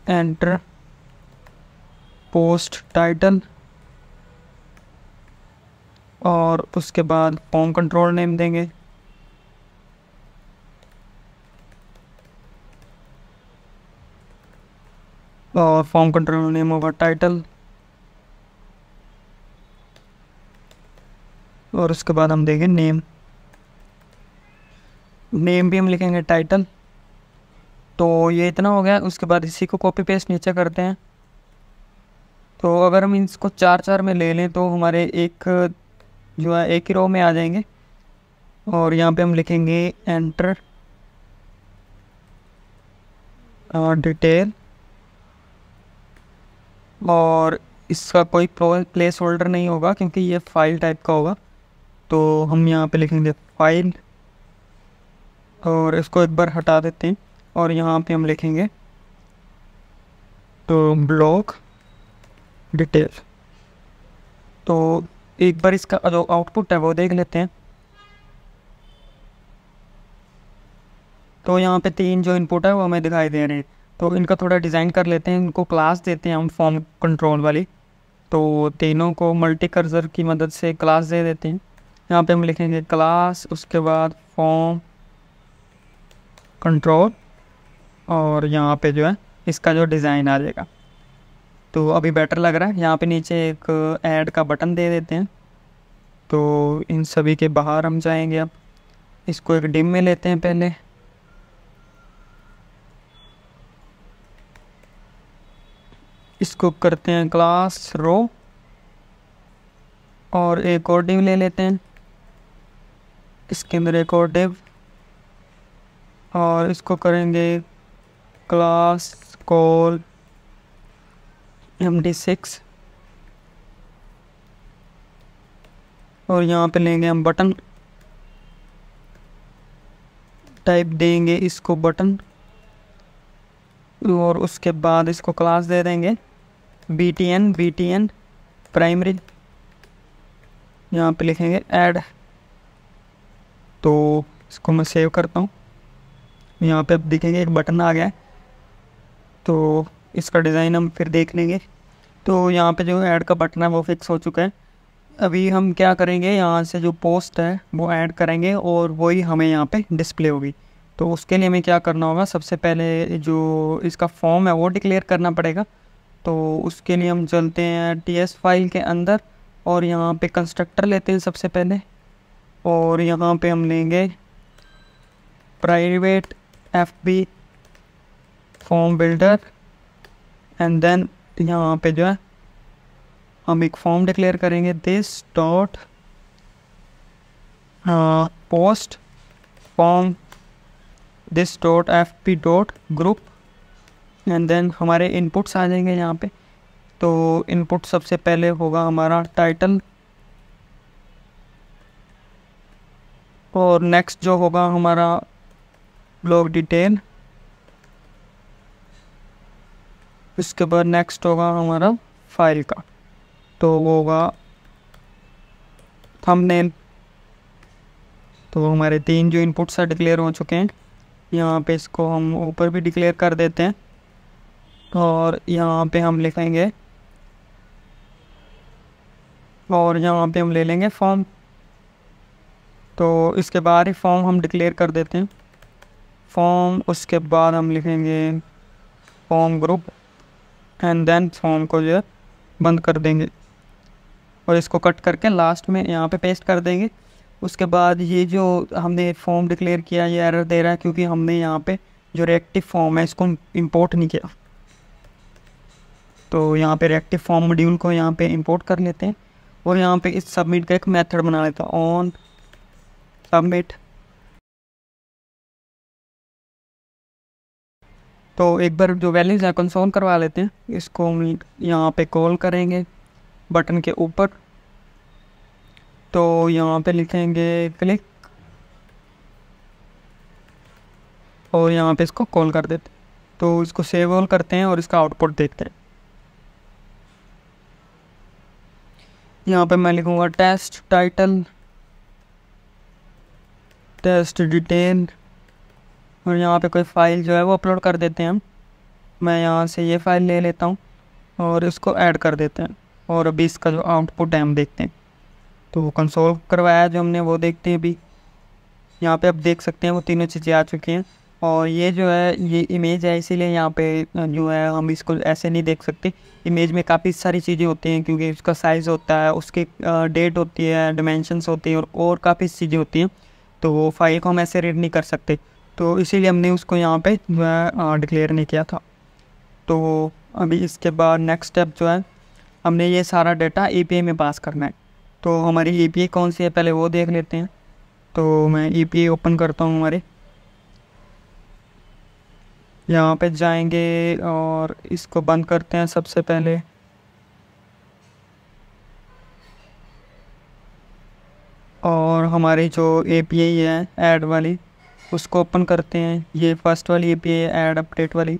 A: एंटर पोस्ट टाइटल, और उसके बाद फॉर्म कंट्रोल नेम देंगे, और फॉर्म कंट्रोल नेम होगा टाइटल, और उसके बाद हम देंगे नेम भी हम लिखेंगे टाइटल। तो ये इतना हो गया। उसके बाद इसी को कॉपी पेस्ट नीचे करते हैं। तो अगर हम इसको 4 में ले लें तो हमारे एक जो है एक ही रो में आ जाएंगे, और यहाँ पे हम लिखेंगे एंटर डिटेल, और इसका कोई प्लेस होल्डर नहीं होगा क्योंकि ये फाइल टाइप का होगा। तो हम यहाँ पे लिखेंगे फाइल, और इसको एक बार हटा देते हैं, और यहाँ पे हम लिखेंगे तो ब्लॉग डिटेल। तो एक बार इसका जो आउटपुट है वो देख लेते हैं। तो यहाँ पे 3 जो इनपुट है वो हमें दिखाई दे रहे हैं। तो इनका थोड़ा डिज़ाइन कर लेते हैं। इनको क्लास देते हैं हम फॉर्म कंट्रोल वाली। तो तीनों को मल्टी कर्सर की मदद से क्लास दे देते हैं। यहाँ पे हम लिखेंगे क्लास, उसके बाद फॉर्म कंट्रोल, और यहाँ पे जो है इसका जो डिज़ाइन आ जाएगा। तो अभी बेटर लग रहा है। यहाँ पे नीचे एक ऐड का बटन दे देते हैं। तो इन सभी के बाहर हम जाएंगे। अब इसको एक डिम में लेते हैं पहले। इसको करते हैं क्लास रो, और एक और डिव ले लेते हैं, इसके अंदर एक और डिव, और इसको करेंगे क्लास कॉल MD6, और यहाँ पे लेंगे हम बटन, टाइप देंगे इसको बटन, और उसके बाद इसको क्लास दे देंगे BTN प्राइमरी। यहाँ पे लिखेंगे ऐड। तो इसको मैं सेव करता हूँ। यहाँ पे अब दिखेंगे एक बटन आ गया है। तो इसका डिज़ाइन हम फिर देख लेंगे। तो यहाँ पे जो ऐड का बटन है वो फिक्स हो चुका है। अभी हम क्या करेंगे, यहाँ से जो पोस्ट है वो ऐड करेंगे और वही हमें यहाँ पे डिस्प्ले होगी। तो उसके लिए हमें क्या करना होगा, सबसे पहले जो इसका फॉर्म है वो डिक्लेयर करना पड़ेगा। तो उसके लिए हम चलते हैं TS फाइल के अंदर, और यहाँ पे कंस्ट्रक्टर लेते हैं सबसे पहले, और यहाँ पे हम लेंगे private FB form builder, and then यहाँ पे जो है हम एक फॉर्म डिक्लेयर करेंगे, this dot post form this dot FB dot group, and then हमारे इनपुट्स आ जाएंगे यहाँ पे। तो इनपुट सबसे पहले होगा हमारा टाइटल, और नेक्स्ट जो होगा हमारा ब्लॉग डिटेल, इसके बाद नेक्स्ट होगा हमारा फाइल का, तो वो होगा थंबनेल। तो हमारे 3 जो इनपुट्स हैं डिक्लेयर हो चुके हैं। यहाँ पे इसको हम ऊपर भी डिक्लेयर कर देते हैं, और यहाँ पे हम लिखेंगे, और यहाँ पे हम ले लेंगे फॉर्म। तो इसके बाद ही फॉर्म हम डिक्लेयर कर देते हैं फॉर्म। उसके बाद हम लिखेंगे form group, and then form को जो है बंद कर देंगे, और इसको कट करके लास्ट में यहाँ पे पेस्ट कर देंगे। उसके बाद ये जो हमने फॉर्म डिक्लेयर किया ये एरर दे रहा है, क्योंकि हमने यहाँ पे जो रिएक्टिव फॉर्म है इसको इंपोर्ट नहीं किया। तो यहाँ पे रिएक्टिव फॉर्म मॉड्यूल को यहाँ पे इंपोर्ट कर लेते हैं, और यहाँ पे इस सबमिट का एक मेथड बना लेता हूँ, ऑन सबमिट। तो एक बार जो वैल्यूज़ है कंसोल करवा लेते हैं। इसको हम यहाँ पे कॉल करेंगे बटन के ऊपर। तो यहाँ पे लिखेंगे क्लिक, और यहाँ पे इसको कॉल कर देते हैं। तो इसको सेव ऑल करते हैं और इसका आउटपुट देखते हैं। यहाँ पे मैं लिखूँगा टेस्ट टाइटल, टेस्ट डिटेल, और यहाँ पे कोई फ़ाइल जो है वो अपलोड कर देते हैं हम। मैं यहाँ से ये फ़ाइल ले लेता हूँ और इसको ऐड कर देते हैं, और अभी इसका जो आउटपुट है हम देखते हैं। तो कंसोल करवाया जो हमने वो देखते हैं अभी। यहाँ पे आप देख सकते हैं वो तीनों चीज़ें आ चुकी हैं, और ये जो है ये इमेज है, इसीलिए यहाँ पे जो है हम इसको ऐसे नहीं देख सकते। इमेज में काफ़ी सारी चीज़ें होती हैं, क्योंकि उसका साइज़ होता है, उसकी डेट होती है, डिमेंशंस होती हैं, और काफ़ी चीज़ें होती हैं। तो वो फाइल को हम ऐसे रीड नहीं कर सकते, तो इसीलिए हमने उसको यहाँ पे जो है डिक्लेयर नहीं किया था। तो अभी इसके बाद नेक्स्ट स्टेप जो है, हमने ये सारा डाटा API में पास करना है। तो हमारी API कौन सी है पहले वो देख लेते हैं। तो मैं API ओपन करता हूँ हमारे, यहाँ पे जाएंगे और इसको बंद करते हैं सबसे पहले। और हमारी जो API है ऐड वाली उसको ओपन करते हैं। ये फर्स्ट वाली API है ऐड अपडेट वाली।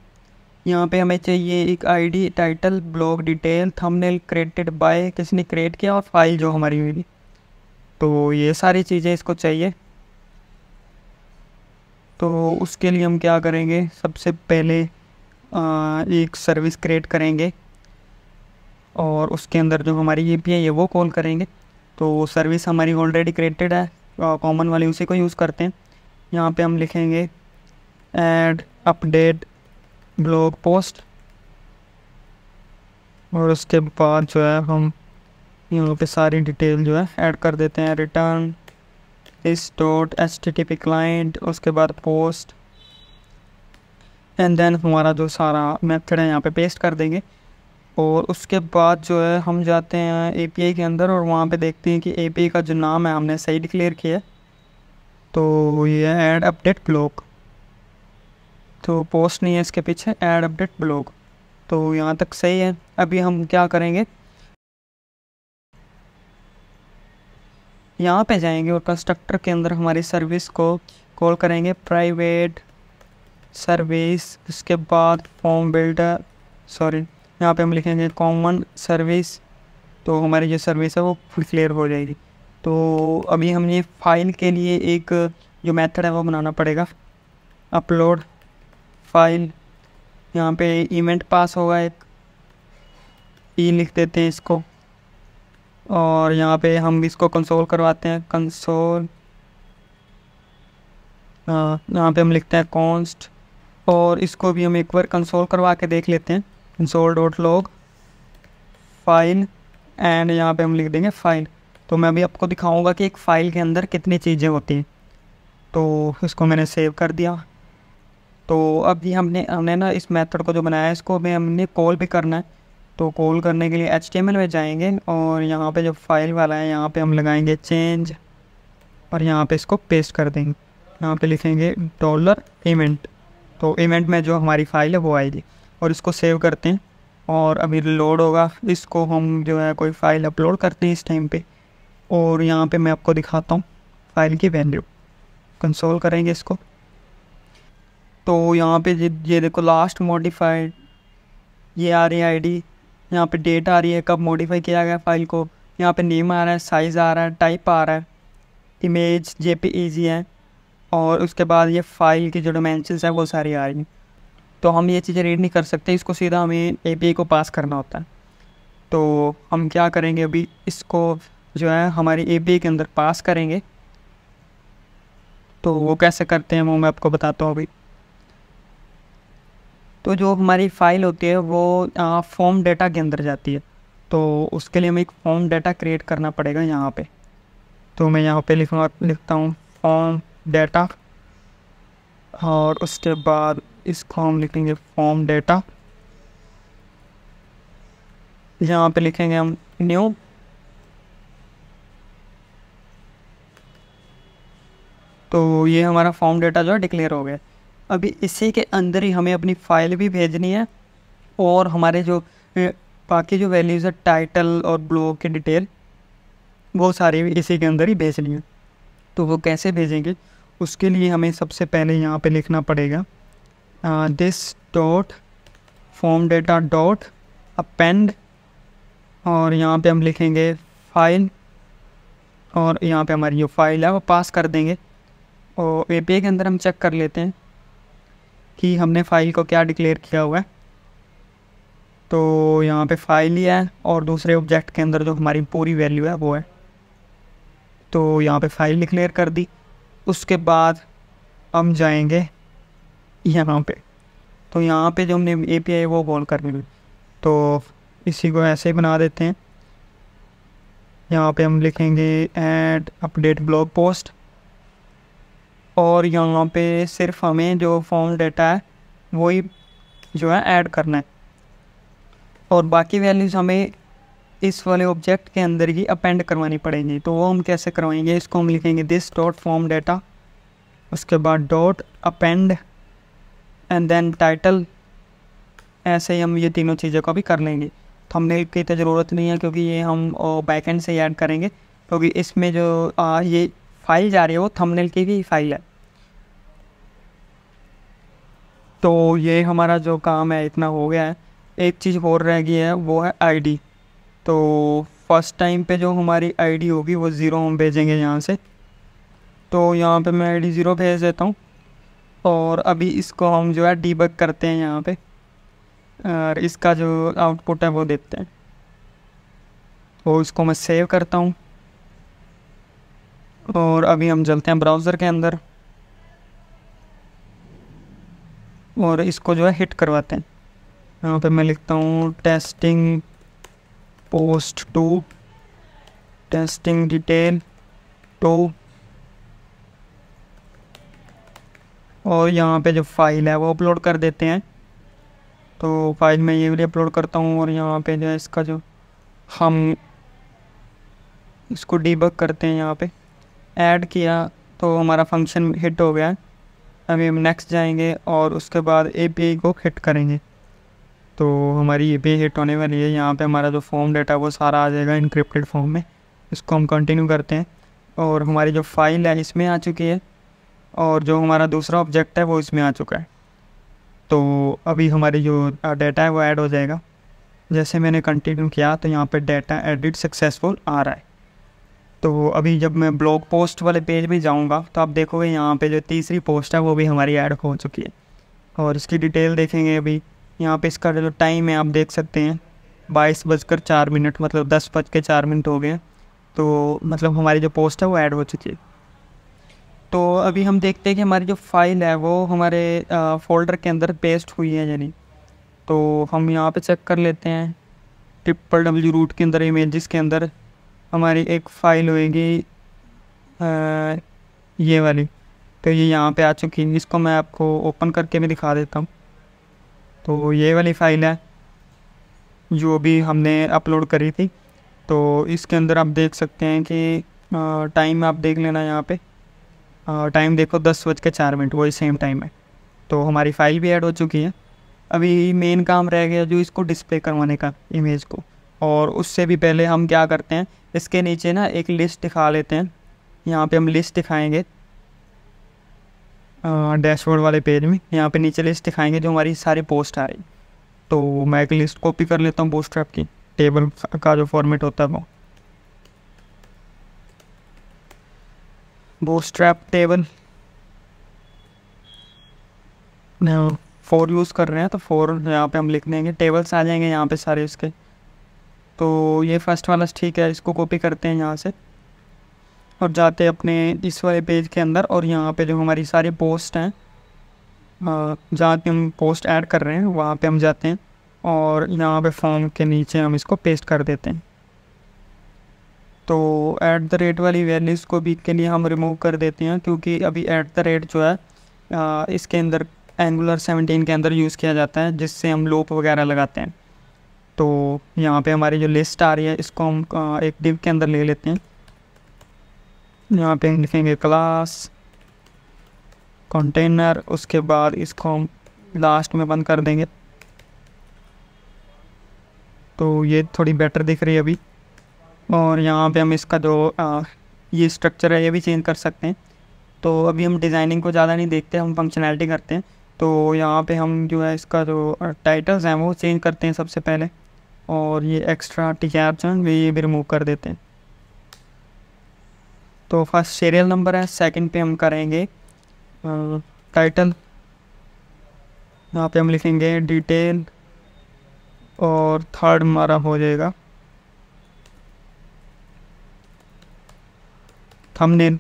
A: यहाँ पे हमें चाहिए एक ID, title, blog detail, thumbnail created by, किसने क्रिएट किया, और फाइल जो हमारी हुई। तो ये सारी चीज़ें इसको चाहिए। तो उसके लिए हम क्या करेंगे, सबसे पहले एक सर्विस क्रिएट करेंगे, और उसके अंदर जो हमारी API है वो कॉल करेंगे। तो सर्विस हमारी ऑलरेडी क्रिएटेड है, कॉमन वाली, उसी को यूज़ करते हैं। यहाँ पे हम लिखेंगे ऐड अपडेट ब्लॉग पोस्ट, और उसके बाद जो है हम यहाँ पे सारी डिटेल जो है ऐड कर देते हैं। रिटर्न इस डॉट HTTP क्लाइंट, उसके बाद पोस्ट, एंड देन हमारा जो सारा मेथड है यहाँ पे पेस्ट कर देंगे। और उसके बाद जो है हम जाते हैं API के अंदर और वहाँ पे देखते हैं कि API का जो नाम है हमने सही डिक्लेयर किया है। तो ये ऐड अपडेट ब्लॉक, तो पोस्ट नहीं है इसके पीछे, ऐड अपडेट ब्लॉक। तो यहाँ तक सही है। अभी हम क्या करेंगे, यहाँ पे जाएंगे और कंस्ट्रक्टर के अंदर हमारी सर्विस को कॉल करेंगे, प्राइवेट सर्विस। उसके बाद फॉर्म बिल्डर, सॉरी यहाँ पे हम लिखेंगे कॉमन सर्विस। तो हमारी जो सर्विस है वो फुल क्लियर हो जाएगी। तो अभी हमने फाइल के लिए एक जो मेथड है वो बनाना पड़ेगा, अपलोड फाइल। यहाँ पे इवेंट पास होगा, एक ई लिख देते हैं इसको, और यहाँ पे हम इसको कंसोल करवाते हैं, कंसोल। यहाँ पे हम लिखते हैं कॉन्स्ट, और इसको भी हम एक बार कंसोल करवा के देख लेते हैं, console dot log file, and यहाँ पे हम लिख देंगे फाइल। तो मैं अभी आपको दिखाऊंगा कि एक फ़ाइल के अंदर कितनी चीज़ें होती हैं। तो इसको मैंने सेव कर दिया। तो अभी हमने ना इस मेथड को जो बनाया है इसको भी हमने कॉल भी करना है। तो कॉल करने के लिए HTML में जाएंगे और यहाँ पे जो फाइल वाला है यहाँ पे हम लगाएंगे चेंज, और यहाँ पे इसको पेस्ट कर देंगे। यहाँ पे लिखेंगे $इवेंट, तो इवेंट में जो हमारी फ़ाइल है वो आएगी। और इसको सेव करते हैं और अभी लोड होगा। इसको हम जो है कोई फ़ाइल अपलोड करते हैं इस टाइम पे, और यहाँ पे मैं आपको दिखाता हूँ फ़ाइल की वैल्यू। कंसोल करेंगे इसको, तो यहाँ पे ये देखो लास्ट मॉडिफाइड, ये आ रही है ID, यहाँ पे डेट आ रही है कब मॉडिफाई किया गया फ़ाइल को, यहाँ पे नेम आ रहा है, साइज़ आ रहा है, टाइप आ रहा है, इमेज JPEG है, और उसके बाद ये फ़ाइल की जो डायमेंशंस है वो सारी आ रही हैं। तो हम ये चीज़ें रीड नहीं कर सकते, इसको सीधा हमें API को पास करना होता है। तो हम क्या करेंगे, अभी इसको जो है हमारी API के अंदर पास करेंगे। तो वो कैसे करते हैं वो मैं आपको बताता हूँ अभी। तो जो हमारी फ़ाइल होती है वो फॉर्म डेटा के अंदर जाती है। तो उसके लिए हमें एक फॉर्म डेटा क्रिएट करना पड़ेगा यहाँ पे। तो मैं यहाँ पे लिखता हूँ फॉर्म डेटा, और उसके बाद इसको हम लिखेंगे फॉर्म डेटा। यहाँ पे लिखेंगे हम न्यू, तो ये हमारा फॉर्म डेटा जो है डिक्लेयर हो गया। अभी इसी के अंदर ही हमें अपनी फ़ाइल भी भेजनी है, और हमारे जो बाकी जो वैल्यूज़ है टाइटल और ब्लॉग की डिटेल वो सारी भी इसी के अंदर ही भेजनी है। तो वो कैसे भेजेंगे, उसके लिए हमें सबसे पहले यहाँ पे लिखना पड़ेगा this dot form data dot append, और यहाँ पे हम लिखेंगे फाइल, और यहाँ पे हमारी जो फाइल है वो पास कर देंगे। और API के अंदर हम चेक कर लेते हैं कि हमने फ़ाइल को क्या डिक्लेयर किया हुआ है। तो यहाँ पे फाइल ही है, और दूसरे ऑब्जेक्ट के अंदर जो हमारी पूरी वैल्यू है वो है। तो यहाँ पे फाइल डिक्लेयर कर दी। उसके बाद हम जाएंगे यहाँ पे, तो यहाँ पे जो हमने API वो कॉल करनी है। तो इसी को ऐसे ही बना देते हैं। यहाँ पे हम लिखेंगे ऐड अपडेट ब्लॉग पोस्ट, और यहाँ पे सिर्फ हमें जो फॉर्म डेटा है वही जो है ऐड करना है, और बाकी वैल्यूज़ हमें इस वाले ऑब्जेक्ट के अंदर ही अपेंड करवानी पड़ेगी। तो वो हम कैसे करवाएंगे, इसको हम लिखेंगे दिस डॉट फॉर्म डेटा, उसके बाद dot append, and then title. ऐसे ही हम ये तीनों चीज़ों को भी कर लेंगे। थंबनेल की तो ज़रूरत नहीं है क्योंकि ये हम बैकएंड से ही ऐड करेंगे, क्योंकि इसमें जो ये फाइल जा रही है वो थंबनेल की भी फाइल है। तो ये हमारा जो काम है इतना हो गया है। एक चीज़ और रह गई है, वो है ID। तो फर्स्ट टाइम पे जो हमारी ID होगी वो 0 हम भेजेंगे यहाँ से। तो यहाँ पे मैं ID 0 भेज देता हूँ, और अभी इसको हम जो है डीबग करते हैं यहाँ पे, और इसका जो आउटपुट है वो देखते हैं। तो इसको मैं सेव करता हूँ, और अभी हम चलते हैं ब्राउज़र के अंदर और इसको जो है हिट करवाते हैं। यहाँ पे मैं लिखता हूँ testing post two testing detail two, और यहाँ पे जो फाइल है वो अपलोड कर देते हैं। तो फाइल में ये वाली अपलोड करता हूँ, और यहाँ पे जो है इसका जो हम इसको डीबग करते हैं, यहाँ पे ऐड किया तो हमारा फंक्शन हिट हो गया है। अभी हम नेक्स्ट जाएंगे और उसके बाद एपीआई को हिट करेंगे, तो हमारी एपीआई हिट होने वाली है। यहाँ पे हमारा जो फॉर्म डेटा वो सारा आ जाएगा इनक्रिप्टेड फॉर्म में। इसको हम कंटिन्यू करते हैं, और हमारी जो फाइल है इसमें आ चुकी है, और जो हमारा दूसरा ऑब्जेक्ट है वो इसमें आ चुका है। तो अभी हमारी जो डेटा है वो ऐड हो जाएगा। जैसे मैंने कंटिन्यू किया तो यहाँ पे डेटा एडिट सक्सेसफुल आ रहा है। तो अभी जब मैं ब्लॉग पोस्ट वाले पेज भी जाऊँगा तो आप देखोगे यहाँ पे जो तीसरी पोस्ट है वो भी हमारी ऐड हो चुकी है। और इसकी डिटेल देखेंगे अभी, यहाँ पे इसका जो टाइम है आप देख सकते हैं 22:04, मतलब 10:04 हो गए। तो मतलब हमारी जो पोस्ट है वो ऐड हो चुकी है। तो अभी हम देखते हैं कि हमारी जो फाइल है वो हमारे फ़ोल्डर के अंदर पेस्ट हुई है या नहीं। तो हम यहाँ पे चेक कर लेते हैं। www रूट के अंदर इमेजेस के अंदर हमारी एक फ़ाइल होएगी ये वाली, तो ये यहाँ पे आ चुकी है। इसको मैं आपको ओपन करके भी दिखा देता हूँ। तो ये वाली फ़ाइल है जो भी हमने अपलोड करी थी। तो इसके अंदर आप देख सकते हैं कि टाइम आप देख लेना, यहाँ पे टाइम देखो 10:04, वही सेम टाइम है। तो हमारी फ़ाइल भी ऐड हो चुकी है। अभी मेन काम रह गया जो इसको डिस्प्ले करवाने का इमेज को, और उससे भी पहले हम क्या करते हैं, इसके नीचे ना एक लिस्ट दिखा लेते हैं। यहाँ पे हम लिस्ट दिखाएंगे डैशबोर्ड वाले पेज में। यहाँ पे नीचे लिस्ट दिखाएंगे जो हमारी सारी पोस्ट आ रही। तो मैं एक लिस्ट कॉपी कर लेता हूँ बूटस्ट्रैप की, टेबल का जो फॉर्मेट होता है वो बूटस्ट्रैप टेबल 4 यूज़ कर रहे हैं, तो 4 यहाँ पे हम लिख देंगे। टेबल्स आ जाएंगे यहाँ पे सारे इसके। तो ये फर्स्ट वाला ठीक है, इसको कॉपी करते हैं यहाँ से और जाते हैं अपने इस वाले पेज के अंदर। और यहाँ पे जो हमारी सारी पोस्ट हैं, जहाँ पे हम पोस्ट ऐड कर रहे हैं वहाँ पे हम जाते हैं, और यहाँ पे फॉर्म के नीचे हम इसको पेस्ट कर देते हैं। तो @ वाली वैल्यूज़ को भी के लिए हम रिमूव कर देते हैं, क्योंकि अभी @ जो है इसके अंदर एंगुलर 17 के अंदर यूज़ किया जाता है, जिससे हम लूप वगैरह लगाते हैं। तो यहाँ पे हमारी जो लिस्ट आ रही है इसको हम एक डिव के अंदर ले लेते हैं। यहाँ पे लिखेंगे क्लास कंटेनर, उसके बाद इसको हम लास्ट में बंद कर देंगे। तो ये थोड़ी बेटर दिख रही है अभी। और यहाँ पे हम इसका जो ये स्ट्रक्चर है ये भी चेंज कर सकते हैं। तो अभी हम डिज़ाइनिंग को ज़्यादा नहीं देखते, हम फंक्शनैलिटी करते हैं। तो यहाँ पे हम जो है इसका जो टाइटल्स हैं वो चेंज करते हैं सबसे पहले, और ये एक्स्ट्रा टिकैब्स हैं ये भी रिमूव कर देते हैं। तो फर्स्ट सीरियल नंबर है, सेकंड पे हम करेंगे टाइटल, यहाँ पे हम लिखेंगे डिटेल, और थर्ड हमारा हो जाएगा थंबनेल,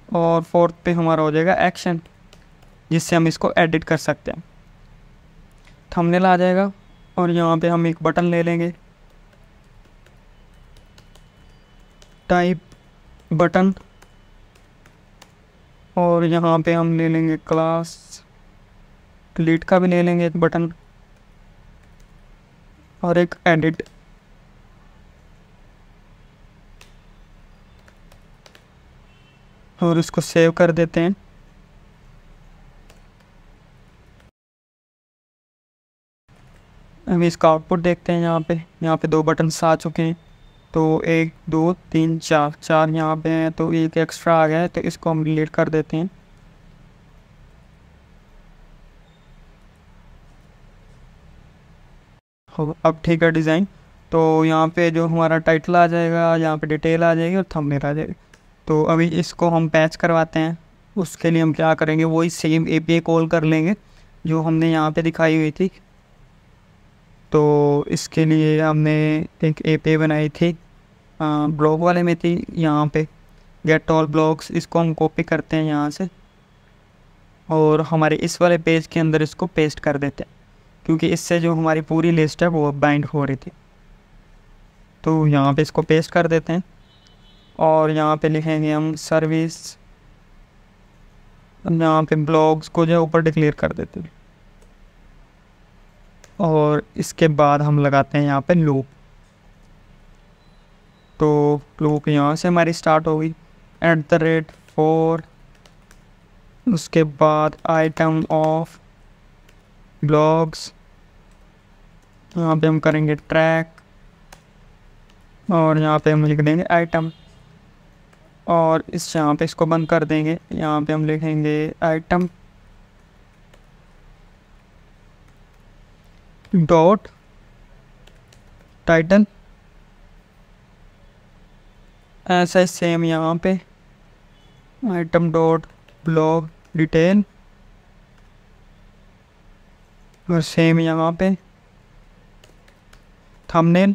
A: और फोर्थ पे हमारा हो जाएगा एक्शन, जिससे हम इसको एडिट कर सकते हैं। थंबनेल आ जाएगा, और यहाँ पे हम एक बटन ले लेंगे टाइप बटन, और यहाँ पे हम ले लेंगे क्लास डिलीट का भी ले लेंगे एक बटन, और एक एडिट। और इसको सेव कर देते हैं। अभी इसका आउटपुट देखते हैं। यहाँ पे 2 बटन्स आ चुके हैं। तो 1 2 3 4 यहाँ पे हैं, तो एक एक्स्ट्रा आ गया है, तो इसको हम डिलीट कर देते हैं। हो अब ठीक है डिज़ाइन। तो यहाँ पे जो हमारा टाइटल आ जाएगा, यहाँ पे डिटेल आ जाएगी और थंबनेल आ जाएगी। तो अभी इसको हम पैच करवाते हैं। उसके लिए हम क्या करेंगे, वही सेम एपीआई कॉल कर लेंगे जो हमने यहाँ पे दिखाई हुई थी। तो इसके लिए हमने एक एपीआई बनाई थी, ब्लॉग वाले में थी, यहाँ पे गेट ऑल ब्लॉग्स। इसको हम कॉपी करते हैं यहाँ से, और हमारे इस वाले पेज के अंदर इसको पेस्ट कर देते हैं, क्योंकि इससे जो हमारी पूरी लिस्ट है वो बाइंड हो रही थी। तो यहाँ पे इसको पेस्ट कर देते हैं और यहाँ पे लिखेंगे हम सर्विस, यहाँ पे ब्लॉग्स को जो ऊपर डिक्लेयर कर देते हैं और इसके बाद हम लगाते हैं यहाँ पे लूप। तो लूप यहाँ से हमारी स्टार्ट होगी @4, उसके बाद आइटम ऑफ ब्लॉग्स, यहाँ पे हम करेंगे ट्रैक और यहाँ पे हम लिख देंगे आइटम और यहाँ पे इसको बंद कर देंगे। यहाँ पे हम लिखेंगे आइटम डॉट टाइटल, ऐसा ही सेम यहाँ पे आइटम डॉट ब्लॉग डिटेल और सेम यहाँ पे थंबनेल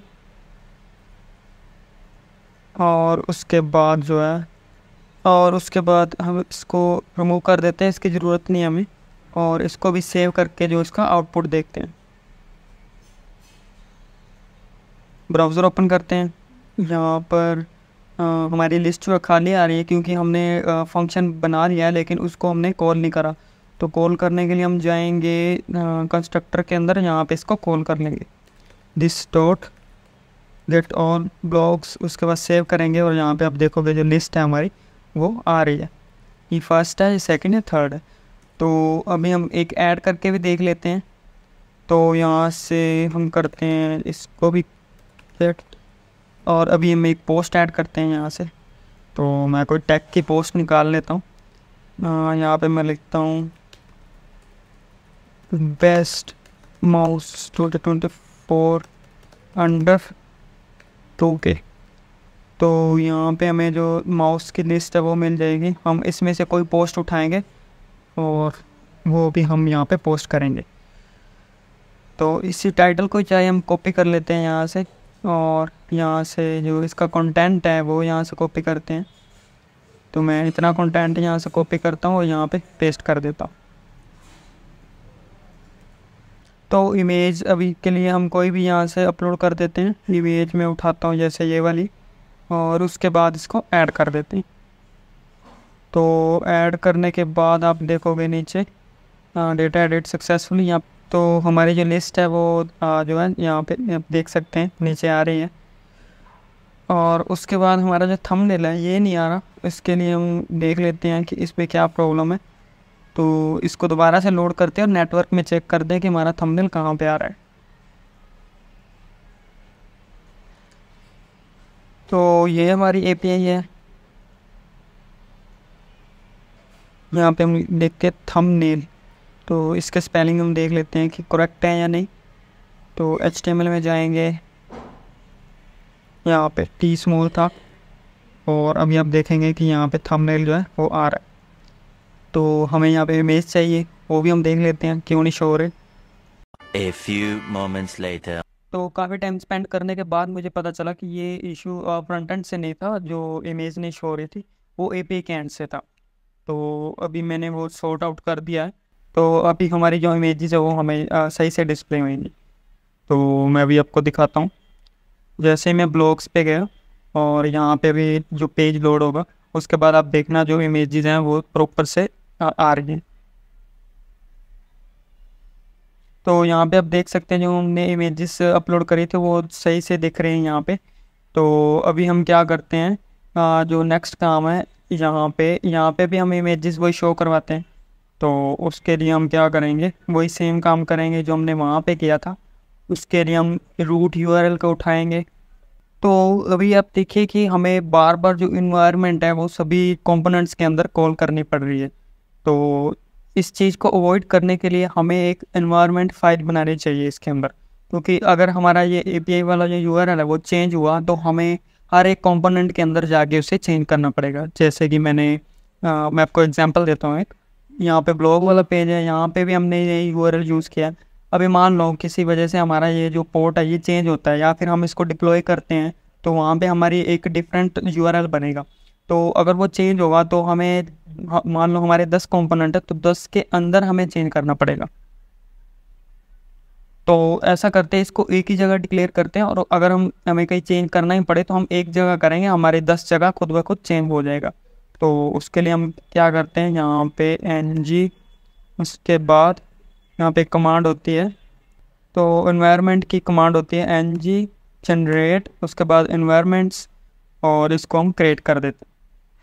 A: और उसके बाद जो है और उसके बाद हम इसको रिमूव कर देते हैं, इसकी ज़रूरत नहीं हमें, और इसको भी सेव करके जो इसका आउटपुट देखते हैं। ब्राउज़र ओपन करते हैं, यहाँ पर हमारी लिस्ट जो खाली आ रही है क्योंकि हमने फंक्शन बना लिया है लेकिन उसको हमने कॉल नहीं करा। तो कॉल करने के लिए हम जाएंगे कंस्ट्रक्टर के अंदर, यहाँ पे इसको कॉल कर लेंगे this dot get all blogs, उसके बाद सेव करेंगे और यहाँ पे आप देखोगे जो लिस्ट है हमारी वो आ रही है। ये फर्स्ट है, ये सेकंड है, थर्ड है। तो अभी हम एक ऐड करके भी देख लेते हैं। तो यहाँ से हम करते हैं इसको भी सेट और अभी हम एक पोस्ट ऐड करते हैं यहाँ से। तो मैं कोई टैग की पोस्ट निकाल लेता हूँ। यहाँ पे मैं लिखता हूँ बेस्ट माउस 2024 अंडर 2K। तो यहाँ पे हमें जो माउस की लिस्ट है वो मिल जाएगी। हम इसमें से कोई पोस्ट उठाएंगे और वो भी हम यहाँ पे पोस्ट करेंगे। तो इसी टाइटल को चाहे हम कॉपी कर लेते हैं यहाँ से और यहाँ से जो इसका कंटेंट है वो यहाँ से कॉपी करते हैं। तो मैं इतना कंटेंट यहाँ से कॉपी करता हूँ और यहाँ पे पेस्ट कर देता हूँ। तो इमेज अभी के लिए हम कोई भी यहाँ से अपलोड कर देते हैं। इमेज में उठाता हूँ जैसे ये वाली और उसके बाद इसको ऐड कर देते हैं। तो ऐड करने के बाद आप देखोगे नीचे डेटा एडिट सक्सेसफुली, यहाँ तो हमारी जो लिस्ट है वो जो है यहाँ पे आप देख सकते हैं नीचे आ रही है। और उसके बाद हमारा जो थंबनेल है ये नहीं आ रहा, इसके लिए हम देख लेते हैं कि इस पर क्या प्रॉब्लम है। तो इसको दोबारा से लोड करते हैं और नेटवर्क में चेक करते हैं कि हमारा थंबनेल कहाँ पे आ रहा है। तो ये हमारी API है। यहाँ पे हम देखते हैं थंबनेल, तो इसके स्पेलिंग हम देख लेते हैं कि करेक्ट है या नहीं। तो HTML में जाएंगे, यहाँ पे T स्मॉल था और अभी आप देखेंगे कि यहाँ पे थंबनेल जो है वो आ रहा है। तो हमें यहाँ पे इमेज चाहिए, वो भी हम देख लेते हैं क्यों नहीं शो हो रहे।
B: A few moments later.
A: तो काफ़ी टाइम स्पेंड करने के बाद मुझे पता चला कि ये इशू फ्रंट एंड से नहीं था, जो इमेज नहीं शो हो रही थी वो API के एंड से था। तो अभी मैंने वो सॉर्ट आउट कर दिया है। तो अभी हमारी जो इमेजेस है वो हमें सही से डिस्प्ले होंगी। तो मैं अभी आपको दिखाता हूँ। जैसे मैं ब्लॉग्स पे गया और यहाँ पे भी जो पेज लोड होगा उसके बाद आप देखना जो इमेजेस हैं वो प्रॉपर से आ रही हैं। तो यहाँ पे आप देख सकते हैं जो हमने इमेजेस अपलोड करी थे वो सही से दिख रहे हैं यहाँ पे। तो अभी हम क्या करते हैं, जो नेक्स्ट काम है यहाँ पे भी हम इमेजेस वही शो करवाते हैं। तो उसके लिए हम क्या करेंगे, वही सेम काम करेंगे जो हमने वहाँ पे किया था। उसके लिए हम रूट URL को उठाएंगे। तो अभी आप देखिए कि हमें बार बार जो इन्वायरमेंट है वो सभी कंपोनेंट्स के अंदर कॉल करनी पड़ रही है। तो इस चीज़ को अवॉइड करने के लिए हमें एक एनवायरनमेंट फाइल बनानी चाहिए इसके अंदर, क्योंकि अगर हमारा ये API वाला जो URL है वो चेंज हुआ तो हमें हर एक कंपोनेंट के अंदर जाके उसे चेंज करना पड़ेगा। जैसे कि मैं आपको एग्जांपल देता हूँ। एक यहाँ पे ब्लॉग वाला पेज है, यहाँ पे भी हमने ये URL यूज़ किया। अभी मान लो किसी वजह से हमारा ये जो पोर्ट है ये चेंज होता है या फिर हम इसको डिप्लॉय करते हैं तो वहाँ पे हमारी एक डिफरेंट URL बनेगा। तो अगर वो चेंज होगा तो हमें मान लो हमारे 10 कंपोनेंट है तो 10 के अंदर हमें चेंज करना पड़ेगा। तो ऐसा करते हैं, इसको एक ही जगह डिक्लेयर करते हैं, और अगर हमें कहीं चेंज करना ही पड़े तो हम एक जगह करेंगे, हमारे 10 जगह खुद ब खुद चेंज हो जाएगा। तो उसके लिए हम क्या करते हैं, यहाँ पे ng, उसके बाद यहाँ पे कमांड होती है, तो इन्वायरमेंट की कमांड होती है ng जनरेट, उसके बाद इन्वायरमेंट्स, और इसको हम क्रिएट कर देते हैं।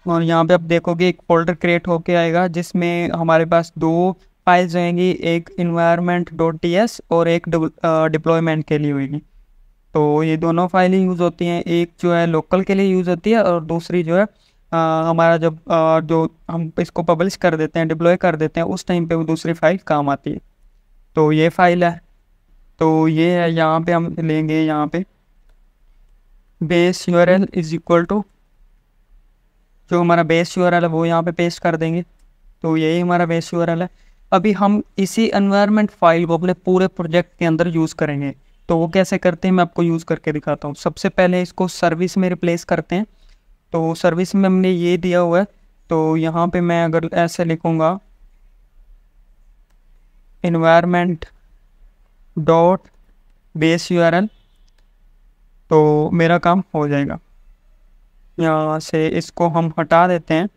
A: और यहाँ पे आप देखोगे एक फोल्डर क्रिएट होके आएगा जिसमें हमारे पास 2 फाइल्स रहेंगी, एक environment.ts और एक डिप्लॉयमेंट के लिए होगी। तो ये दोनों फाइलें यूज़ होती हैं, एक जो है लोकल के लिए यूज़ होती है और दूसरी जो है हमारा जब जो हम इसको पब्लिश कर देते हैं, डिप्लॉय कर देते हैं, उस टाइम पे वो दूसरी फाइल काम आती है। तो ये फाइल है, तो ये है, यहाँ पे हम लेंगे, यहाँ पे base URL is equal to, जो हमारा बेस URL है वो यहाँ पे पेस्ट कर देंगे। तो यही हमारा बेस URL है। अभी हम इसी एनवायरनमेंट फाइल को अपने पूरे प्रोजेक्ट के अंदर यूज़ करेंगे। तो वो कैसे करते हैं मैं आपको यूज़ करके दिखाता हूँ। सबसे पहले इसको सर्विस में रिप्लेस करते हैं। तो सर्विस में हमने ये दिया हुआ है, तो यहाँ पे मैं अगर ऐसे लिखूँगा environment डॉट बेस URL, तो मेरा काम हो जाएगा। यहाँ से इसको हम हटा देते हैं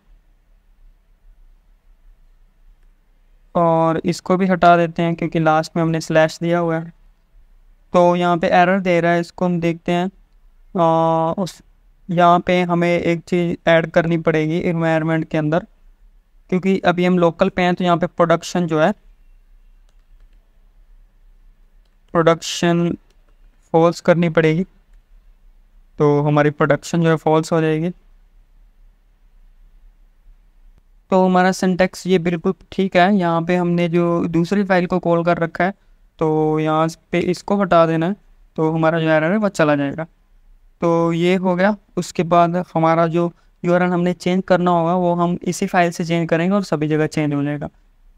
A: और इसको भी हटा देते हैं क्योंकि लास्ट में हमने स्लैश दिया हुआ है। तो यहाँ पे एरर दे रहा है, इसको हम देखते हैं। उस यहाँ पे हमें एक चीज़ ऐड करनी पड़ेगी इन्वायरमेंट के अंदर, क्योंकि अभी हम लोकल पे हैं। तो यहाँ पे प्रोडक्शन जो है, प्रोडक्शन फॉल्स करनी पड़ेगी, तो हमारी प्रोडक्शन जो है फॉल्स हो जाएगी। तो हमारा सिंटैक्स ये बिल्कुल ठीक है। यहाँ पे हमने जो दूसरी फाइल को कॉल कर रखा है, तो यहाँ पे इसको हटा देना है, तो हमारा जो एरर है वो चला जाएगा। तो ये हो गया। उसके बाद हमारा जो URL हमने चेंज करना होगा वो हम इसी फाइल से चेंज करेंगे और सभी जगह चेंज हो जाएगा।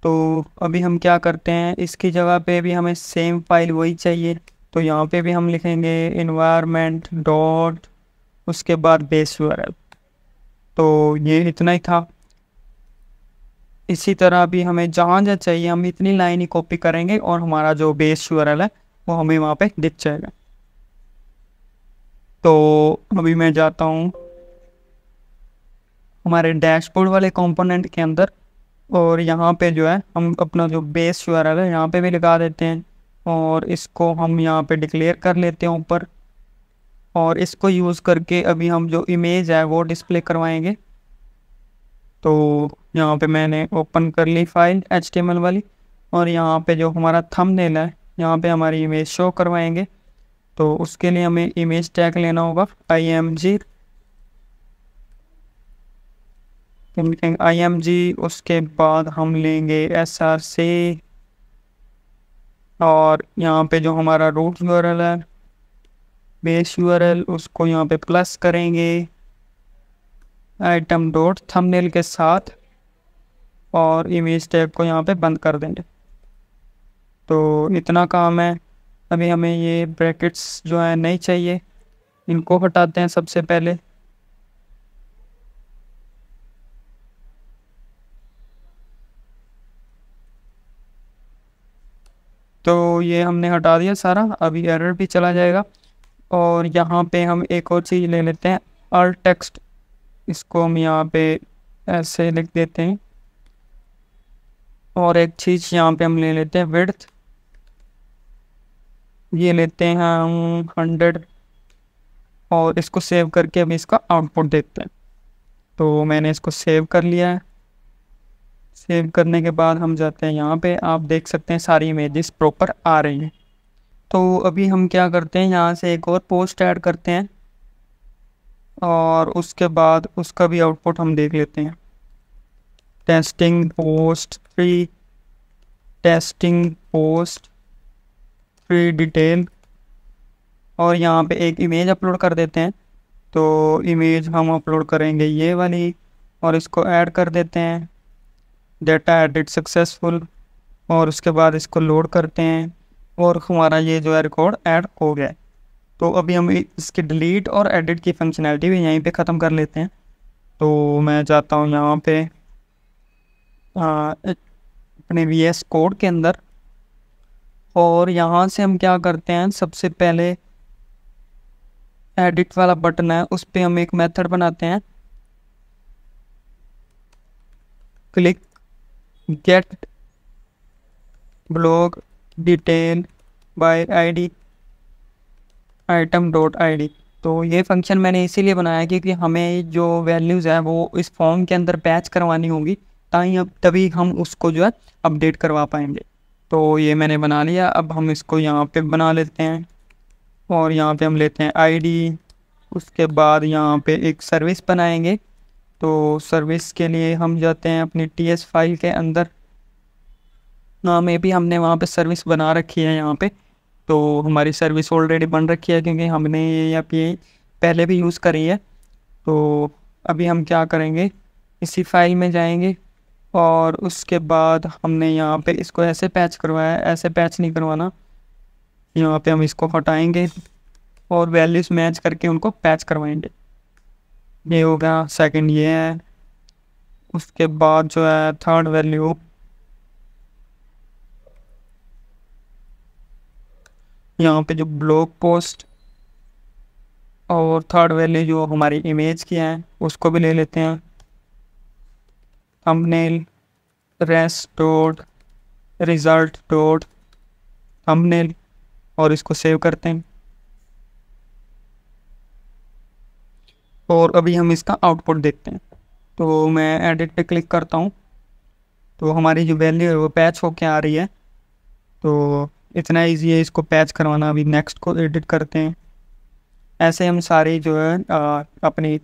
A: तो अभी हम क्या करते हैं, इसकी जगह पे भी हमें सेम फाइल वही चाहिए। तो यहाँ पे भी हम लिखेंगे environment डॉट, उसके बाद बेस URL। तो ये इतना ही था। इसी तरह भी हमें जहाँ जहाँ चाहिए हम इतनी लाइन ही कॉपी करेंगे और हमारा जो बेस URL है वो हमें वहाँ पे दिख जाएगा। तो अभी मैं जाता हूँ हमारे डैशबोर्ड वाले कंपोनेंट के अंदर, और यहाँ पे जो है हम अपना जो बेस URL है यहाँ पे भी लगा देते हैं, और इसको हम यहाँ पे डिक्लेयर कर लेते हैं ऊपर, और इसको यूज़ करके अभी हम जो इमेज है वो डिस्प्ले करवाएंगे। तो यहाँ पे मैंने ओपन कर ली फाइल HTML वाली, और यहाँ पे जो हमारा थंबनेल है यहाँ पे हमारी इमेज शो करवाएंगे। तो उसके लिए हमें इमेज टैग लेना होगा img, उसके बाद हम लेंगे src, और यहाँ पे जो हमारा रूट URL है बेस URL उसको यहाँ पे प्लस करेंगे आइटम डॉट थंबनेल के साथ, और इमेज टैग को यहाँ पे बंद कर देंगे। तो इतना काम है। अभी हमें ये ब्रैकेट्स जो है नहीं चाहिए, इनको हटाते हैं सबसे पहले। तो ये हमने हटा दिया सारा, अभी एरर भी चला जाएगा। और यहाँ पे हम एक और चीज़ ले लेते हैं, alt टेक्स्ट, इसको हम यहाँ पे ऐसे लिख देते हैं। और एक चीज़ यहाँ पे हम ले लेते हैं विड्थ, ये लेते हैं हम 100, और इसको सेव करके हम इसका आउटपुट देखते हैं। तो मैंने इसको सेव कर लिया है। सेव करने के बाद हम जाते हैं यहाँ पे, आप देख सकते हैं सारी इमेजेस प्रॉपर आ रही हैं। तो अभी हम क्या करते हैं, यहाँ से एक और पोस्ट ऐड करते हैं, और उसके बाद उसका भी आउटपुट हम देख लेते हैं। Testing post 3, testing post 3 detail, और यहाँ पे एक इमेज अपलोड कर देते हैं। तो इमेज हम अपलोड करेंगे ये वाली, और इसको ऐड कर देते हैं, डेटा एडिट सक्सेसफुल, और उसके बाद इसको लोड करते हैं, और हमारा ये जो है रिकॉर्ड ऐड हो गया है। तो अभी हम इसकी डिलीट और एडिट की फंक्शनैलिटी भी यहीं पे ख़त्म कर लेते हैं। तो मैं जाता हूँ यहाँ पे अपने VS कोड के अंदर, और यहाँ से हम क्या करते हैं, सबसे पहले एडिट वाला बटन है उस पर हम एक मेथड बनाते हैं, click get blog detail by ID item dot I D. तो ये फंक्शन मैंने इसीलिए बनाया क्योंकि हमें जो वैल्यूज़ है वो इस फॉर्म के अंदर पैच करवानी होगी, तभी हम उसको जो है अपडेट करवा पाएंगे। तो ये मैंने बना लिया। अब हम इसको यहाँ पे बना लेते हैं और यहाँ पे हम लेते हैं आईडी, उसके बाद यहाँ पे एक सर्विस बनाएंगे। तो सर्विस के लिए हम जाते हैं अपनी TS फाइल के अंदर, में भी हमने वहाँ पे सर्विस बना रखी है यहाँ पे। तो हमारी सर्विस ऑलरेडी बन रखी है क्योंकि हमने ये API पहले भी यूज़ करी है। तो अभी हम क्या करेंगे, इसी फाइल में जाएंगे और उसके बाद हमने यहाँ पे इसको ऐसे पैच करवाया है, ऐसे पैच नहीं करवाना। यहाँ पे हम इसको हटाएंगे और वैल्यूज़ मैच करके उनको पैच करवाएंगे। ये हो गया, सेकंड ये है। उसके बाद जो है थर्ड वैल्यू, यहाँ पे जो ब्लॉग पोस्ट, और थर्ड वैल्यू जो हमारी इमेज की है उसको भी ले लेते हैं, thumbnail rest dot result dot thumbnail, और इसको सेव करते हैं। और अभी हम इसका आउटपुट देखते हैं। तो मैं एडिट पे क्लिक करता हूँ, तो हमारी जो वैल्यू है वो पैच होके आ रही है। तो इतना इजी है इसको पैच करवाना। अभी नेक्स्ट को एडिट करते हैं। ऐसे हम सारी जो है अपनी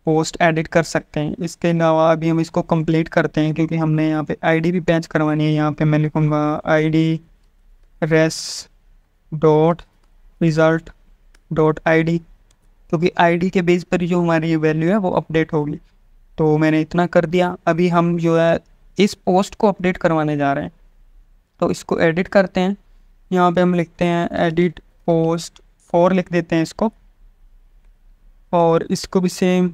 A: पोस्ट एडिट कर सकते हैं। इसके अलावा अभी हम इसको कंप्लीट करते हैं क्योंकि हमने यहाँ पे आईडी भी पैच करवानी है। यहाँ पे मैं लिखूँगा ID res dot result dot ID, क्योंकि आईडी के बेस पर जो हमारी वैल्यू है वो अपडेट होगी। तो मैंने इतना कर दिया। अभी हम जो है इस पोस्ट को अपडेट करवाने जा रहे हैं। तो इसको एडिट करते हैं। यहाँ पे हम लिखते हैं एडिट पोस्ट 4 लिख देते हैं इसको, और इसको भी सेम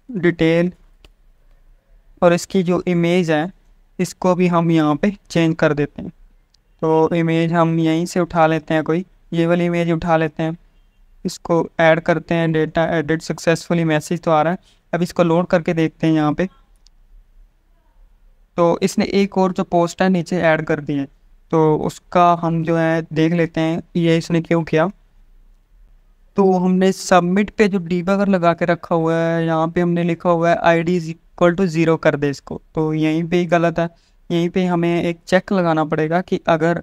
A: डिटेल, और इसकी जो इमेज है इसको भी हम यहाँ पे चेंज कर देते हैं। तो इमेज हम यहीं से उठा लेते हैं, कोई ये वाली इमेज उठा लेते हैं, इसको ऐड करते हैं। डेटा एडिट सक्सेसफुली मैसेज तो आ रहा है। अब इसको लोड करके देखते हैं यहाँ पे। तो इसने एक और जो पोस्ट है नीचे ऐड कर दी है, तो उसका हम जो है देख लेते हैं ये इसने क्यों किया। तो हमने सबमिट पे जो डीबगर लगा के रखा हुआ है, यहाँ पे हमने लिखा हुआ है आईडी इज इक्वल टू 0 कर दे इसको। तो यहीं पे ही गलत है। यहीं पे हमें एक चेक लगाना पड़ेगा कि अगर